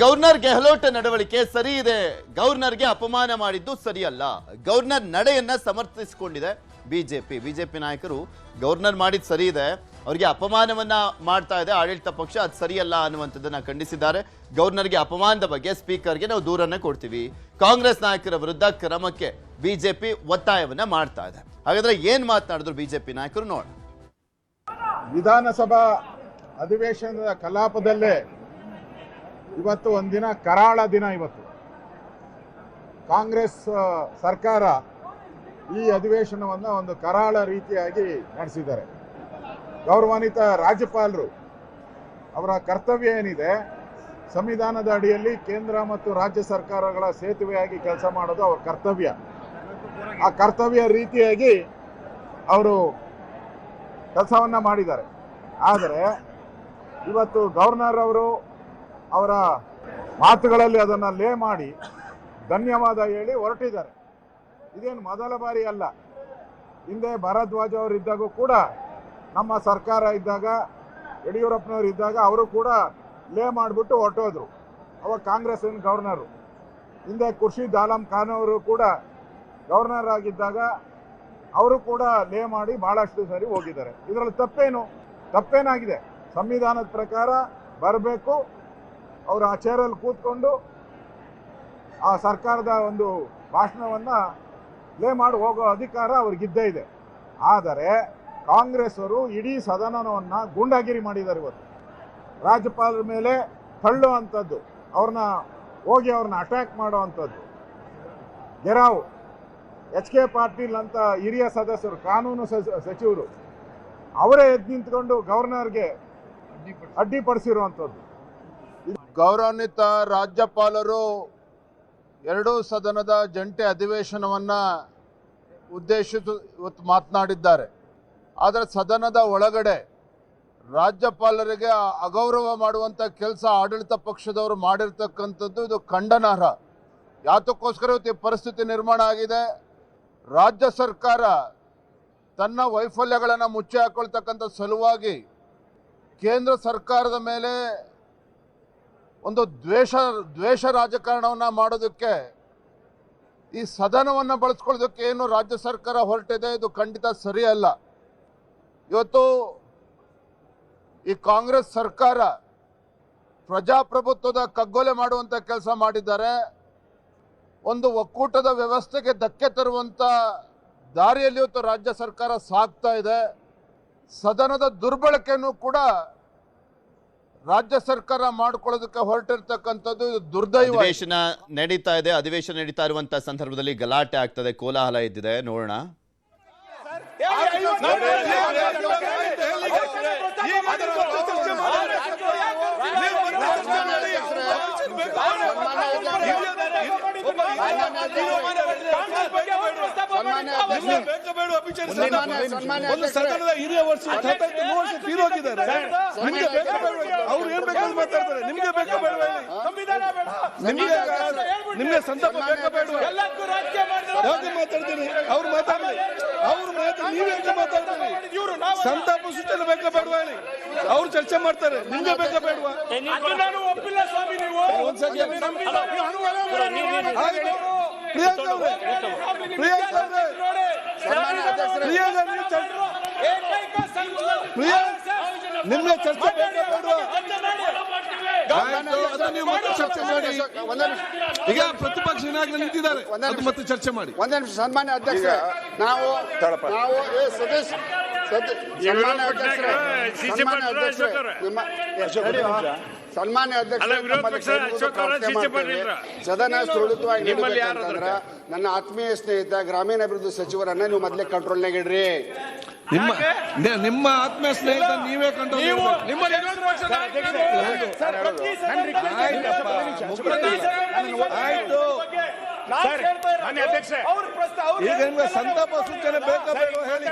ಗವರ್ನರ್ ಗೆಹ್ಲೋಟ್ ನಡವಳಿಕೆ ಸರಿ ಇದೆ, ಗವರ್ನರ್ಗೆ ಅಪಮಾನ ಮಾಡಿದ್ದು ಸರಿಯಲ್ಲ, ಗವರ್ನರ್ ನಡೆಯನ್ನ ಸಮರ್ಥಿಸಿಕೊಂಡಿದೆ ಬಿಜೆಪಿ ನಾಯಕರು. ಗವರ್ನರ್ ಮಾಡಿದ್ ಸರಿ ಇದೆ, ಅವರಿಗೆ ಅಪಮಾನವನ್ನ ಮಾಡ್ತಾ ಇದೆ ಆಡಳಿತ ಪಕ್ಷ, ಅದು ಸರಿಯಲ್ಲ ಅನ್ನುವಂಥದ್ದನ್ನ ಖಂಡಿಸಿದ್ದಾರೆ. ಗವರ್ನರ್ಗೆ ಅಪಮಾನದ ಬಗ್ಗೆ ಸ್ಪೀಕರ್ಗೆ ನಾವು ದೂರನ್ನ ಕೊಡ್ತೀವಿ, ಕಾಂಗ್ರೆಸ್ ನಾಯಕರ ವಿರುದ್ಧ ಕ್ರಮಕ್ಕೆ ಬಿಜೆಪಿ ಒತ್ತಾಯವನ್ನ ಮಾಡ್ತಾ ಇದೆ. ಹಾಗಾದ್ರೆ ಏನ್ ಮಾತನಾಡಿದ್ರು ಬಿಜೆಪಿ ನಾಯಕರು ನೋಡೋಣ. ವಿಧಾನಸಭಾ ಅಧಿವೇಶನದ ಕಲಾಪದಲ್ಲೇ ಇವತ್ತು ಒಂದಿನ ಕರಾಳ ದಿನ. ಇವತ್ತು ಕಾಂಗ್ರೆಸ್ ಸರ್ಕಾರ ಈ ಅಧಿವೇಶನವನ್ನು ಒಂದು ಕರಾಳ ರೀತಿಯಾಗಿ ನಡೆಸಿದ್ದಾರೆ. ಗೌರವಾನ್ವಿತ ರಾಜ್ಯಪಾಲರು ಅವರ ಕರ್ತವ್ಯ ಏನಿದೆ, ಸಂವಿಧಾನದ ಅಡಿಯಲ್ಲಿ ಕೇಂದ್ರ ಮತ್ತು ರಾಜ್ಯ ಸರ್ಕಾರಗಳ ಸೇತುವೆಯಾಗಿ ಕೆಲಸ ಮಾಡೋದು ಅವರ ಕರ್ತವ್ಯ. ಆ ಕರ್ತವ್ಯ ರೀತಿಯಾಗಿ ಅವರು ಕೆಲಸವನ್ನ ಮಾಡಿದ್ದಾರೆ. ಆದರೆ ಇವತ್ತು ಗವರ್ನರ್ ಅವರು ಅವರ ಮಾತುಗಳಲ್ಲಿ ಅದನ್ನು ಲೇ ಮಾಡಿ ಧನ್ಯವಾದ ಹೇಳಿ ಹೊರಟಿದ್ದಾರೆ. ಇದೇನು ಮೊದಲ ಬಾರಿ ಅಲ್ಲ. ಹಿಂದೆ ಭಾರದ್ವಾಜ್ ಅವರು ಇದ್ದಾಗೂ ಕೂಡ, ನಮ್ಮ ಸರ್ಕಾರ ಇದ್ದಾಗ, ಯಡಿಯೂರಪ್ಪನವರು ಇದ್ದಾಗ ಅವರು ಕೂಡ ಲೇ ಮಾಡಿಬಿಟ್ಟು ಹೊರಟೋದ್ರು. ಅವಾಗ ಕಾಂಗ್ರೆಸ್ಸಿನ ಗವರ್ನರು. ಹಿಂದೆ ಖುರ್ಷಿದ್ ಆಲಂ ಖಾನ್ ಅವರು ಕೂಡ ಗವರ್ನರ್ ಆಗಿದ್ದಾಗ ಅವರು ಕೂಡ ಲೇ ಮಾಡಿ ಬಹಳಷ್ಟು ಸರಿ ಹೋಗಿದ್ದಾರೆ. ಇದರಲ್ಲಿ ತಪ್ಪೇನಾಗಿದೆ? ಸಂವಿಧಾನದ ಪ್ರಕಾರ ಬರಬೇಕು, ಅವರು ಆ ಚೇರಲ್ಲಿ ಕೂತ್ಕೊಂಡು ಆ ಸರ್ಕಾರದ ಒಂದು ಭಾಷಣವನ್ನು ಲೇ ಮಾಡಿ ಹೋಗೋ ಅಧಿಕಾರ ಅವ್ರಿಗಿದ್ದೇ ಇದೆ. ಆದರೆ ಕಾಂಗ್ರೆಸ್ ಅವರು ಇಡೀ ಸದನವನ್ನು ಗೂಂಡಾಗಿರಿ ಮಾಡಿದ್ದಾರೆ. ಇವತ್ತು ರಾಜ್ಯಪಾಲರ ಮೇಲೆ ತಳ್ಳು ಅಂಥದ್ದು, ಅವ್ರನ್ನ ಅಟ್ಯಾಕ್ ಮಾಡೋ ಅಂಥದ್ದು. ಗೆರಾವ್ HK ಪಾಟೀಲ್ ಅಂತ ಹಿರಿಯ ಸದಸ್ಯರು, ಕಾನೂನು ಸಚಿವರು, ಅವರೇ ಎದ್ದು ನಿಂತ್ಕೊಂಡು ಗವರ್ನರ್ಗೆ ಅಡ್ಡಿಪಡಿಸಿರುವಂಥದ್ದು. ಗೌರವಾನ್ವಿತ ರಾಜ್ಯಪಾಲರು ಎರಡೂ ಸದನದ ಜಂಟಿ ಅಧಿವೇಶನವನ್ನು ಉದ್ದೇಶಿಸಿ ಇವತ್ತು ಮಾತನಾಡಿದ್ದಾರೆ. ಆದರೆ ಸದನದ ಒಳಗಡೆ ರಾಜ್ಯಪಾಲರಿಗೆ ಅಗೌರವ ಮಾಡುವಂಥ ಕೆಲಸ ಆಡಳಿತ ಪಕ್ಷದವರು ಮಾಡಿರ್ತಕ್ಕಂಥದ್ದು ಇದು ಖಂಡನಾರ್ಹ. ಯಾತಕ್ಕೋಸ್ಕರ ಇವತ್ತು ಈ ಪರಿಸ್ಥಿತಿ ನಿರ್ಮಾಣ ಆಗಿದೆ. ರಾಜ್ಯ ಸರ್ಕಾರ ತನ್ನ ವೈಫಲ್ಯಗಳನ್ನು ಮುಚ್ಚಿ ಹಾಕೊಳ್ತಕ್ಕಂಥ ಸಲುವಾಗಿ ಕೇಂದ್ರ ಸರ್ಕಾರದ ಮೇಲೆ ಒಂದು ದ್ವೇಷ ರಾಜಕಾರಣವನ್ನು ಮಾಡೋದಕ್ಕೆ ಈ ಸದನವನ್ನು ಬಳಸ್ಕೊಳ್ಳೋದಕ್ಕೆ ಏನು ರಾಜ್ಯ ಸರ್ಕಾರ ಹೊರಟಿದೆ, ಇದು ಖಂಡಿತ ಸರಿಯಲ್ಲ. ಇವತ್ತು ಈ ಕಾಂಗ್ರೆಸ್ ಸರ್ಕಾರ ಪ್ರಜಾಪ್ರಭುತ್ವದ ಕಗ್ಗೊಲೆ ಮಾಡುವಂಥ ಕೆಲಸ ಮಾಡಿದ್ದಾರೆ. ಒಂದು ಒಕ್ಕೂಟದ ವ್ಯವಸ್ಥೆಗೆ ಧಕ್ಕೆ ತರುವಂಥ ದಾರಿಯಲ್ಲಿ ಇವತ್ತು ರಾಜ್ಯ ಸರ್ಕಾರ ಸಾಗ್ತಾ ಇದೆ. ಸದನದ ದುರ್ಬಳಕೆಯನ್ನು ಕೂಡ ರಾಜ್ಯ ಸರ್ಕಾರ ಮಾಡಿಕೊಳ್ಳೋದಕ್ಕೆ ಹೊರಟಿರ್ತಕ್ಕಂಥದ್ದು ಇದು ದುರ್ದೈವ. ಅಧಿವೇಶನ ನಡೀತಾ ಇದೆ. ಅಧಿವೇಶನ ನಡೀತಾ ಇರುವಂತಹ ಸಂದರ್ಭದಲ್ಲಿ ಗಲಾಟೆ ಆಗ್ತದೆ, ಕೋಲಾಹಲ ಇದ್ದಿದೆ. ನೋಡೋಣ. ಒಂದು ಸದನದ ಹಿರಿಯ ವರ್ಷ ತೀರೋಗಿದ್ದಾರೆ. ಅವ್ರು ಏನ್ ಬೇಕಾದ್ರೂ ಮಾತಾಡ್ತಾರೆ. ನಿಮ್ಗೆ ಬೇಕಾ ಬೇಡ? ನಿಮ್ಗೆ ಸಂತಾಪ ಬೇಕಾ ಬೇಡ? ಯಾಕೆ ಮಾತಾಡ್ತೀರಿ? ಅವ್ರು ಮಾತಾಡ್ಲಿ. ನೀವೇಕೆ ಮಾತಾಡ್ತೀರಿ? ಸಂತಾಪ ಸೂಚನೆ ಬೇಕಾ ಬೇಡವಾ ಹೇಳಿ? ಅವ್ರು ಚರ್ಚೆ ಮಾಡ್ತಾರೆ. ನಿಮ್ಗೆ ಬೇಕಾ ಬೇಡವಾ? ನಿಮ್ಗೆ ಚರ್ಚೆ ಬೇಕಾ ಬೇಡವಾ? ನೀವು ಮತ್ತೆ ಚರ್ಚೆ ಮಾಡಿ. ಈಗ ಪ್ರತಿಪಕ್ಷ ನಾಯಕರು ನಿಂತಿದ್ದಾರೆ, ಅದು ಮತ್ತೆ ಚರ್ಚೆ ಮಾಡಿ. ಒಂದೇ ನಿಮಿಷ. ಸನ್ಮಾನ್ಯ ಅಧ್ಯಕ್ಷ, ನಾವು ಸನ್ಮಾನ್ಯ ಅಧ್ಯಕ್ಷ ಸದನ ಸುರಳಿತವಾಗಿ ನಡೀಬೇಕಂತಂದ್ರ ನನ್ನ ಆತ್ಮೀಯ ಸ್ನೇಹಿತ ಗ್ರಾಮೀಣಾಭಿವೃದ್ಧಿ ಸಚಿವರನ್ನ ನೀವು ಮೊದಲೇ ಕಂಟ್ರೋಲ್ನಾಗ ಇಡ್ರಿ. ನಿಮ್ಮ ಆತ್ಮೀಯ ಸ್ನೇಹಿತ ನೀವೇ ಕಂಟ್ರೋಲ್. ಈಗ ನಿಮ್ಗೆ ಸಂತಾಪ ಸೂಚನೆ ಬೇಕಾ ಬೇಡವಾ ಹೇಳಿ?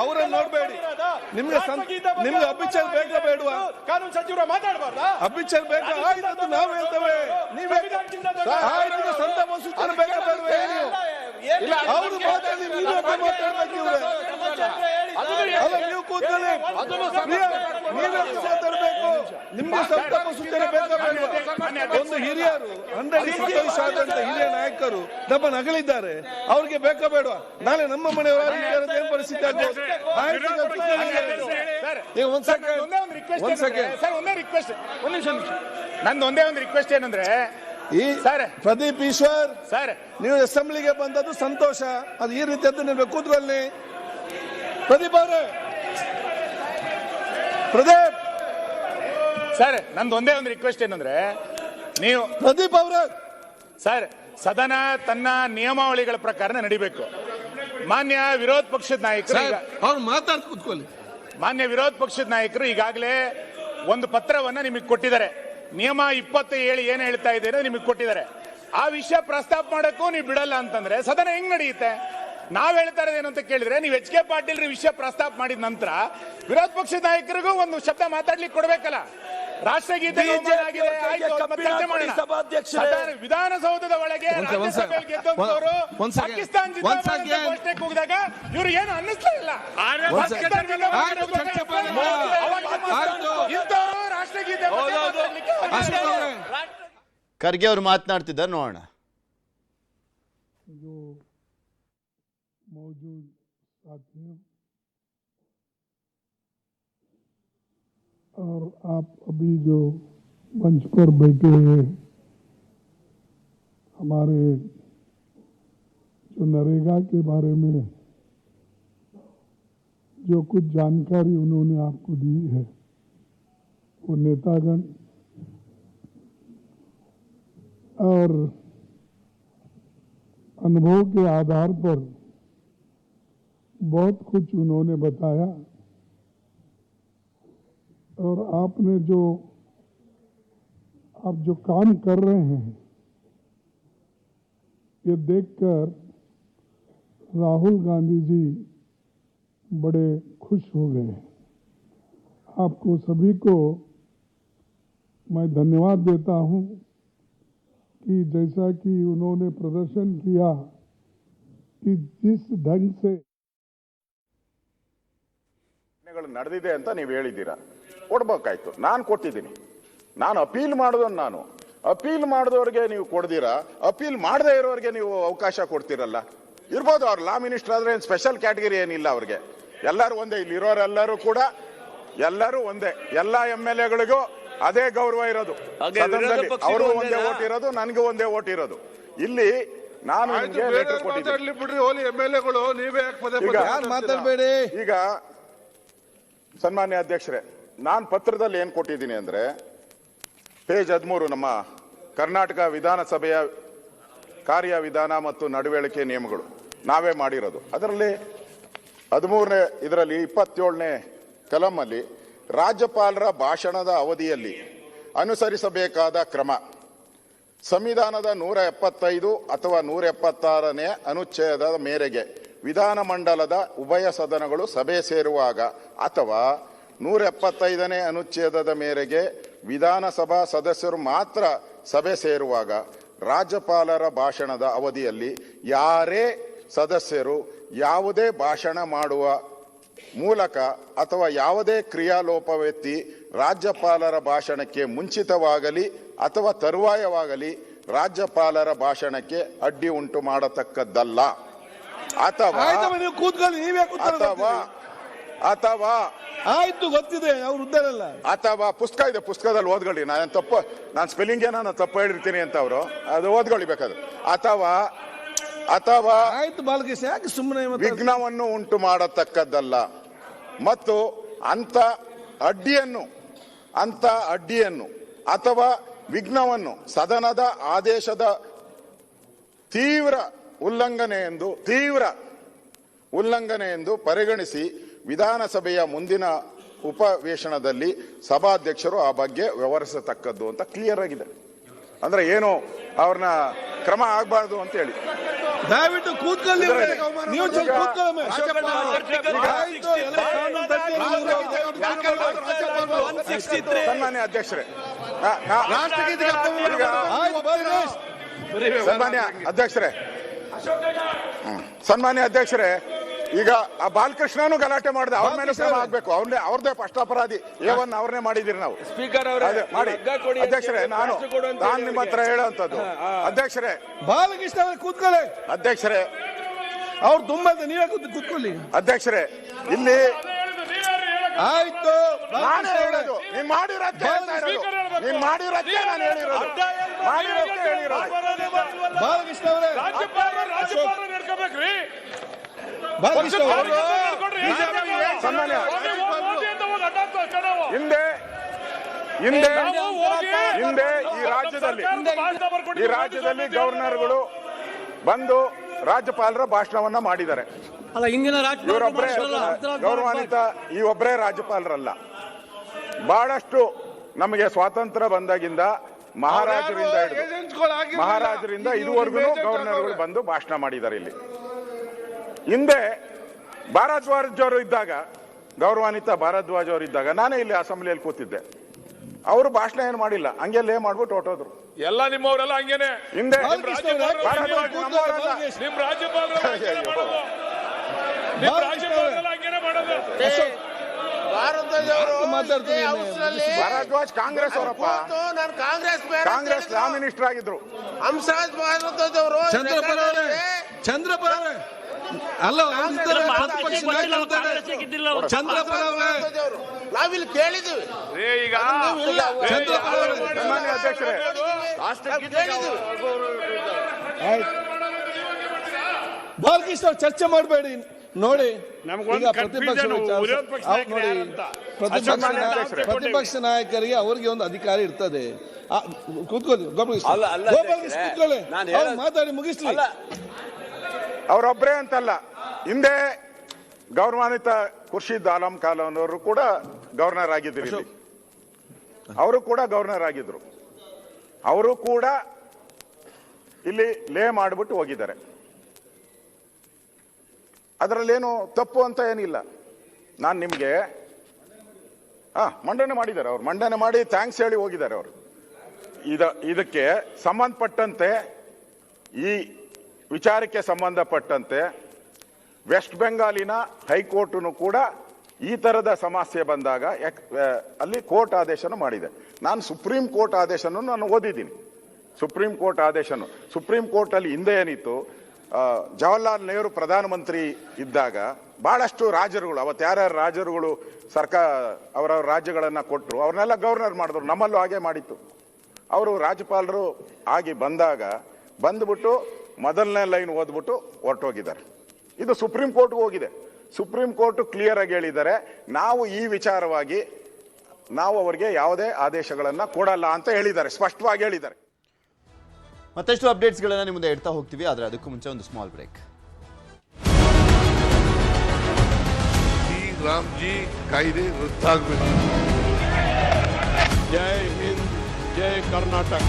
ಅವರನ್ನು ನೋಡ್ಬೇಡಿ. ನಿಮ್ಗೆ ಅಭಿಚಲ್ ಬೇಕಾ ಬೇಡವಾ? ಕಾನೂನು ಸಚಿವರು ಮಾತಾಡಬಾರ್ದ? ಅಭಿಚಲ್ ಬೇಕಾ? ಆಯ್ತು, ನಾವು ಹೇಳ್ತೇವೆ. ನೀವೇ ಆಯ್ತು, ಸಂತಾಪ ಸೂಚನೆ ಬೇಕಾ ಬೇಡವಾ ಹೇಳಿ? ಅವರು ಮಾತಾಡಿ, ನೀವು ಮಾತಾಡ್ಬೇಕು. ಅಲ್ಲ, ನೀವು ಕೂತ್ಕೊಳ್ಳಿ. ನೀವೇ ಮಾತಾಡ್ಬೇಕು. ನಿಮ್ಗೆ ಸಂತಾಪ ಸೂಚನೆ ಬೇಕಾ ಬೇಡವಾ? ಒಂದು ಹಿರಿಯರು 100 ಆದಂತ ಹಿರಿಯ ನಾಯಕರು ನಮ್ಮ ನಗಲಿದ್ದಾರೆ. ಅವ್ರಿಗೆ ಬೇಕಾ ಬೇಡವಾ? ನಾಳೆ ನಮ್ಮ ಮನೆಯವರು ಏನ್ ಪರಿಸ್ಥಿತಿ ಆಗ್ಬೋದು? ನಂದು ಒಂದೇ ಒಂದು ರಿಕ್ವೆಸ್ಟ್ ಏನಂದ್ರೆ, ಈ ಪ್ರದೀಪ್ ಈಶ್ವರ್ ಸರ್, ನೀವು ಅಸೆಂಬ್ಲಿಗೆ ಬಂದದ್ದು ಸಂತೋಷ. ಅದು ಈ ರೀತಿಯದ್ದು ನೀವು ಕೂತ್ಕೊಳ್ಳಿ. ಪ್ರದೀಪ್ ಅವರೇ, ಪ್ರದೀಪ್ ಸರ್, ನಂದು ಒಂದೇ ಒಂದು ರಿಕ್ವೆಸ್ಟ್ ಏನಂದ್ರೆ, ನೀವು ಪ್ರದೀಪ್ ಅವರೇ ಸರ್, ಸದನ ತನ್ನ ನಿಯಮಾವಳಿಗಳ ಪ್ರಕಾರ ನಡಿಬೇಕು. ಮಾನ್ಯ ವಿರೋಧ ಪಕ್ಷದ ನಾಯಕರು ಅವ್ರು ಮಾತಾಡ್ ಕೂತ್ಕೊಳ್ಳಿ. ಮಾನ್ಯ ವಿರೋಧ ಪಕ್ಷದ ನಾಯಕರು ಈಗಾಗಲೇ ಒಂದು ಪತ್ರವನ್ನ ನಿಮಗೆ ಕೊಟ್ಟಿದ್ದಾರೆ. ನಿಯಮ 27 ಏನ್ ಹೇಳ್ತಾ ಇದ್ದೀರೋ ನಿಮಗೆ ಕೊಟ್ಟಿದ್ದಾರೆ. ಆ ವಿಷಯ ಪ್ರಸ್ತಾಪ ಮಾಡಕ್ಕೂ ನೀವು ಬಿಡಲ್ಲ ಅಂತಂದ್ರೆ ಸದನ ಹೆಂಗ್ ನಡೆಯುತ್ತೆ? ನಾವ್ ಹೇಳ್ತಾ ಇರೋದೇನು ಅಂತ ಕೇಳಿದ್ರೆ, ನೀವು ಎಚ್ ಕೆ ಪಾಟೀಲ್ ವಿಷಯ ಪ್ರಸ್ತಾಪ ಮಾಡಿದ ನಂತರ ವಿರೋಧ ಪಕ್ಷದ ನಾಯಕರಿಗೂ ಒಂದು ಶಬ್ದ ಮಾತಾಡ್ಲಿಕ್ಕೆ ಕೊಡ್ಬೇಕಲ್ಲ. ರಾಷ್ಟ್ರಗೀತೆ ವಿಧಾನಸೌಧದ ಒಳಗೆ ಪಾಕಿಸ್ತಾನ ಘೋಷಣೆ ಕೂಗಿದಾಗ ಇವ್ರು ಏನು ಅನ್ನಿಸ್ತಾ ಇಲ್ಲ. ರಾಷ್ಟ್ರಗೀತೆ ಖರ್ಗೆ ಅವರು ಮಾತನಾಡ್ತಿದ್ದಾರೆ, ನೋಡೋಣ. मौजूद साथियों और आप अभी जो मंच पर बैठे हुए हमारे जो नरेगा के बारे में जो कुछ जानकारी उन्होंने आपको दी है, वो नेतागण और अनुभव के आधार पर बहुत कुछ उन्होंने बताया। और आपने आप जो काम कर रहे हैं, ये देखकर राहुल गांधी जी बड़े खुश हो गए। आपको सभी को मैं धन्यवाद देता हूं कि जैसा कि उन्होंने प्रदर्शन किया कि जिस ढंग से ನಡೆದಿದೆ ಅಂತ ನೀವು ಹೇಳಿದ್ದೀರಾ, ಕೊಡ್ಬೇಕಾಯ್ತು. ನಾನು ಕೊಟ್ಟಿದ್ದೀನಿ. ನಾನು ಅಪೀಲ್ ಮಾಡಿದವನು. ನಾನು ಅಪೀಲ್ ಮಾಡಿದವ್ರಿಗೆ ನೀವು ಕೊಡ್ದಿರಾ, ಅಪೀಲ್ ಮಾಡದೇ ಇರೋರಿಗೆ ನೀವು ಅವಕಾಶ ಕೊಡ್ತೀರಲ್ಲ. ಇರ್ಬೋದು, ಅವ್ರು ಲಾ ಮಿನಿಸ್ಟರ್ ಆದ್ರೆ ಏನು ಸ್ಪೆಷಲ್ ಕ್ಯಾಟಗರಿ ಏನಿಲ್ಲ ಅವ್ರಿಗೆ. ಎಲ್ಲರೂ ಒಂದೇ, ಇಲ್ಲಿರೋರೆಲ್ಲರೂ ಕೂಡ ಎಲ್ಲರೂ ಒಂದೇ. ಎಲ್ಲಾ MLAಗಳಿಗೂ ಅದೇ ಗೌರವ ಇರೋದು. ಅವ್ರಿಗೂ ಒಂದೇ ಓಟ್ ಇರೋದು, ನನಗೂ ಒಂದೇ ಓಟ್ ಇರೋದು. ಇಲ್ಲಿ ನಾನು ಬಿಡ್ರಿ, ಹೋಲಿ MLAಗಳು ನೀವೇ ಮಾತಾಡಬೇಡಿ. ಈಗ ಸನ್ಮಾನ್ಯ ಅಧ್ಯಕ್ಷರೇ, ನಾನು ಪತ್ರದಲ್ಲಿ ಏನ್ ಕೊಟ್ಟಿದ್ದೀನಿ ಅಂದ್ರೆ ಪೇಜ್ 13 ನಮ್ಮ ಕರ್ನಾಟಕ ವಿಧಾನಸಭೆಯ ಕಾರ್ಯವಿಧಾನ ಮತ್ತು ನಡವಳಿಕೆ ನಿಯಮಗಳು ನಾವೇ ಮಾಡಿರೋದು. ಅದರಲ್ಲಿ 13ನೇ ಇದರಲ್ಲಿ 27ನೇ ಕಲಮಲ್ಲಿ ರಾಜ್ಯಪಾಲರ ಭಾಷಣದ ಅವಧಿಯಲ್ಲಿ ಅನುಸರಿಸಬೇಕಾದ ಕ್ರಮ, ಸಂವಿಧಾನದ 175 ಅಥವಾ 176ನೇ ಅನುಚ್ಛೇದದ ಮೇರೆಗೆ ವಿಧಾನಮಂಡಲದ ಉಭಯ ಸದನಗಳು ಸಭೆ ಸೇರುವಾಗ ಅಥವಾ 175ನೇ ಅನುಚ್ಛೇದದ ಮೇರೆಗೆ ವಿಧಾನಸಭಾ ಸದಸ್ಯರು ಮಾತ್ರ ಸಭೆ ಸೇರುವಾಗ ರಾಜ್ಯಪಾಲರ ಭಾಷಣದ ಅವಧಿಯಲ್ಲಿ ಯಾರೇ ಸದಸ್ಯರು ಯಾವುದೇ ಭಾಷಣ ಮಾಡುವ ಮೂಲಕ ಅಥವಾ ಯಾವುದೇ ಕ್ರಿಯಾಲೋಪವೆತ್ತಿ ರಾಜ್ಯಪಾಲರ ಭಾಷಣಕ್ಕೆ ಮುಂಚಿತವಾಗಲಿ ಅಥವಾ ತರುವಾಯವಾಗಲಿ ರಾಜ್ಯಪಾಲರ ಭಾಷಣಕ್ಕೆ ಅಡ್ಡಿ ಉಂಟು ಮಾಡತಕ್ಕದ್ದಲ್ಲ. ಅಥವಾ ಅಥವಾ ಆಯ್ತು, ಗೊತ್ತಿದೆ, ಅವ್ರು ಉದ್ದಾರಲ್ಲ. ಅಥವಾ ಪುಸ್ತಕ ಇದೆ, ಪುಸ್ತಕದಲ್ಲಿ ಓದ್ಕೊಳ್ಳಿ. ನಾನು ಸ್ಪೆಲ್ಲಿಂಗ್ ನಾನು ತಪ್ಪು ಹೇಳಿರ್ತೀನಿ ಅಂತ ಅವರು ಅದು ಓದ್ಕೊಳ್ಳಿ ಬೇಕಾದ್ರೆ. ಅಥವಾ ಅಥವಾ ಆಯ್ತು ಬಾಲಕೃಷ್ಣ, ಯಾಕೆ ಸುಮ್ಮನೆ ವಿಘ್ನವನ್ನು ಉಂಟು ಮಾಡತಕ್ಕದ್ದಲ್ಲ. ಮತ್ತು ಅಂತ ಅಡ್ಡಿಯನ್ನು ಅಥವಾ ವಿಘ್ನವನ್ನು ಸದನದ ಆದೇಶದ ತೀವ್ರ ಉಲ್ಲಂಘನೆ ಎಂದು ಪರಿಗಣಿಸಿ ವಿಧಾನಸಭೆಯ ಮುಂದಿನ ಉಪವೇಶನದಲ್ಲಿ ಸಭಾಧ್ಯಕ್ಷರು ಆ ಬಗ್ಗೆ ವ್ಯವಹರಿಸತಕ್ಕದ್ದು ಅಂತ ಕ್ಲಿಯರ್ ಆಗಿದೆ. ಅಂದ್ರೆ ಏನು ಅವ್ರನ್ನ ಕ್ರಮ ಆಗಬಾರ್ದು ಅಂತ ಹೇಳಿ. ದಯವಿಟ್ಟು ಕೂತ್ಕೊಳ್ಳಿ. ಸನ್ಮಾನ್ಯ ಅಧ್ಯಕ್ಷರೇ, ಸನ್ಮಾನ್ಯ ಅಧ್ಯಕ್ಷರೇ, ಈಗ ಆ ಬಾಲಕೃಷ್ಣನು ಗಲಾಟೆ ಮಾಡಿದೆ, ಅವ್ರ ಮೇಲೆ ಕ್ರಮ ಆಗ್ಬೇಕು. ಅವ್ರದೇ ಫಸ್ಟ್ ಅಪರಾಧಿ. ಅವ್ರನ್ನೇ ಮಾಡಿದಿರಿ ನಾವು. ಸ್ಪೀಕರ್ ಮಾಡಿ ಅಧ್ಯಕ್ಷರೇ, ನಾನು ನಿಮ್ಮ ಹತ್ರ ಹೇಳುವಂತದ್ದು. ಅಧ್ಯಕ್ಷರೇ, ಬಾಲಕೃಷ್ಣ ಅವರು ಕೂತ್ಕೊಳ್ಳಿ. ಅಧ್ಯಕ್ಷರೇ, ಅವ್ರು ತುಂಬಾ ನೀವೇ ಕೂತ್ಕೊಳ್ಳಿ. ಅಧ್ಯಕ್ಷರೇ, ಇಲ್ಲಿ ಆಯ್ತು, ನಾನು ಹೇಳೋದು ನೀನ್ ಮಾಡಿರತ್ತೆ ನಾನು ಹೇಳಿರೋದು. ಬಾಲಕೃಷ್ಣ ಅವರೇ, ಸನ್ಮಾನ್ಯ ಹಿಂದೆ ಈ ರಾಜ್ಯದಲ್ಲಿ ಗವರ್ನರ್ಗಳು ಬಂದು ರಾಜ್ಯಪಾಲರ ಭಾಷಣವನ್ನ ಮಾಡಿದ್ದಾರೆ. ಇವರೊಬ್ಬರೇ ಗೌರವಾನ್ವಿತ, ಈ ಒಬ್ಬರೇ ರಾಜ್ಯಪಾಲರಲ್ಲ. ಬಹಳಷ್ಟು ನಮಗೆ ಸ್ವಾತಂತ್ರ್ಯ ಬಂದಾಗಿಂದ ಮಹಾರಾಜರಿಂದ ಇದುವರೆಗೂ ಗವರ್ನರ್ಗಳು ಬಂದು ಭಾಷಣ ಮಾಡಿದ್ದಾರೆ. ಇಲ್ಲಿ ಹಿಂದೆ ಭಾರದ್ವಾಜ್ ಅವರು ಇದ್ದಾಗ, ಗೌರವಾನ್ವಿತ ಭಾರದ್ವಾಜ್ ಅವರು ಇದ್ದಾಗ ನಾನೇ ಇಲ್ಲಿ ಅಸೆಂಬ್ಲಿಯಲ್ಲಿ ಕೂತಿದ್ದೆ. ಅವರು ಭಾಷಣ ಏನು ಮಾಡಿಲ್ಲ, ಹಂಗೆ ಲೇ ಮಾಡ್ಬಿಟ್ಟು ಹೊರಟೋದ್ರು. ಎಲ್ಲ ನಿಮ್ಮವರೆಲ್ಲ ಹಂಗೇನೆ. ಹಿಂದೆ ಭಾರದ್ವಾಜ್ ಕಾಂಗ್ರೆಸ್ ಅವರಪ್ಪ, ಕಾಂಗ್ರೆಸ್ ಲಾ ಮಿನಿಸ್ಟರ್ ಆಗಿದ್ರು. ಚಂದ್ರಪ್ಪ ಅಲ್ಲ, ನಾವಿಲ್ಲಿ ಕೇಳಿದ್ದೀವಿ. ಈಗ ಸನ್ಮಾನ್ಯ ಅಧ್ಯಕ್ಷರೇ, ಬಾಲಕೃಷ್ಣ ಚರ್ಚೆ ಮಾಡಬೇಡಿ. ನೋಡಿ, ಪ್ರತಿಪಕ್ಷ ನಾಯಕರಿಗೆ ಅವ್ರಿಗೆ ಒಂದು ಅಧಿಕಾರ ಇರ್ತದೆ. ಕೂತ್ಕೊಳ್ಳಿ, ಕೂತ್ಕೊಳ್ಳಿ, ಮಾತಾಡಿ ಮುಗಿಸ್ಲಿ. ಅವರೊಬ್ಬರೇ ಅಂತಲ್ಲ, ಹಿಂದೆ ಗೌರವಾನ್ವಿತ ಖುರ್ಷಿದ್ ಆಲಂ ಖಾನ್ ಅವರು ಕೂಡ ಗವರ್ನರ್ ಆಗಿದ್ರು. ಅವರು ಕೂಡ ಗವರ್ನರ್ ಆಗಿದ್ರು. ಅವರು ಕೂಡ ಇಲ್ಲಿ ಲೇ ಮಾಡಿಬಿಟ್ಟು ಹೋಗಿದ್ದಾರೆ. ಅದರಲ್ಲೇನು ತಪ್ಪು ಅಂತ ಏನಿಲ್ಲ. ನಾನು ನಿಮಗೆ ಮಂಡನೆ ಮಾಡಿದ್ದಾರೆ. ಅವ್ರು ಮಂಡನೆ ಮಾಡಿ ಥ್ಯಾಂಕ್ಸ್ ಹೇಳಿ ಹೋಗಿದ್ದಾರೆ. ಅವರು ಇದಕ್ಕೆ ಸಂಬಂಧಪಟ್ಟಂತೆ ಈ ವಿಚಾರಕ್ಕೆ ಸಂಬಂಧಪಟ್ಟಂತೆ ವೆಸ್ಟ್ ಬೆಂಗಾಲಿನ ಹೈಕೋರ್ಟ್ನು ಕೂಡ ಈ ತರದ ಸಮಸ್ಯೆ ಬಂದಾಗ ಅಲ್ಲಿ ಕೋರ್ಟ್ ಆದೇಶನ ಮಾಡಿದೆ. ನಾನು ಸುಪ್ರೀಂ ಕೋರ್ಟ್ ಆದೇಶನ ನಾನು ಓದಿದ್ದೀನಿ. ಸುಪ್ರೀಂ ಕೋರ್ಟ್ ಆದೇಶನು ಸುಪ್ರೀಂ ಕೋರ್ಟ್ ಅಲ್ಲಿ ಹಿಂದೆ ಏನಿತ್ತು, ಜವಾಹರ್ಲಾಲ್ ನೆಹರು ಪ್ರಧಾನಮಂತ್ರಿ ಇದ್ದಾಗ ಬಹಳಷ್ಟು ರಾಜರುಗಳು, ಅವತ್ತು ಯಾರ್ಯಾರು ರಾಜರುಗಳು ಅವರವ್ರ ರಾಜ್ಯಗಳನ್ನ ಕೊಟ್ಟರು ಅವ್ರನ್ನೆಲ್ಲ ಗವರ್ನರ್ ಮಾಡಿದ್ರು. ನಮ್ಮಲ್ಲೂ ಹಾಗೆ ಮಾಡಿತ್ತು. ಅವರು ರಾಜ್ಯಪಾಲರು ಆಗಿ ಬಂದ್ಬಿಟ್ಟು ಮೊದಲನೇ ಲೈನ್ ಓದ್ಬಿಟ್ಟು ಹೊರಟೋಗಿದ್ದಾರೆ. ಇದು ಸುಪ್ರೀಂ ಕೋರ್ಟ್ಗೆ ಹೋಗಿದೆ. ಸುಪ್ರೀಂ ಕೋರ್ಟ್ ಕ್ಲಿಯರ್ ಆಗಿ ಹೇಳಿದ್ದಾರೆ, ನಾವು ಈ ವಿಚಾರವಾಗಿ ನಾವು ಅವರಿಗೆ ಯಾವುದೇ ಆದೇಶಗಳನ್ನ ಕೊಡಲ್ಲ ಅಂತ ಹೇಳಿದ್ದಾರೆ, ಸ್ಪಷ್ಟವಾಗಿ ಹೇಳಿದ್ದಾರೆ. ಮತ್ತಷ್ಟು ಅಪ್ಡೇಟ್ಸ್ಗಳನ್ನ ನಿಮ್ಮ ಮುಂದೆ ಇಡ್ತಾ ಹೋಗ್ತೀವಿ, ಆದರೆ ಅದಕ್ಕೂ ಮುಂಚೆ ಒಂದು ಸ್ಮಾಲ್ ಬ್ರೇಕ್. ಈ ರಾಮ್ಜಿ ಕಾಯ್ದೆ ರದ್ದಾಗಬೇಕು. ಜೈ ಹಿಂದ್, ಜೈ ಕರ್ನಾಟಕ.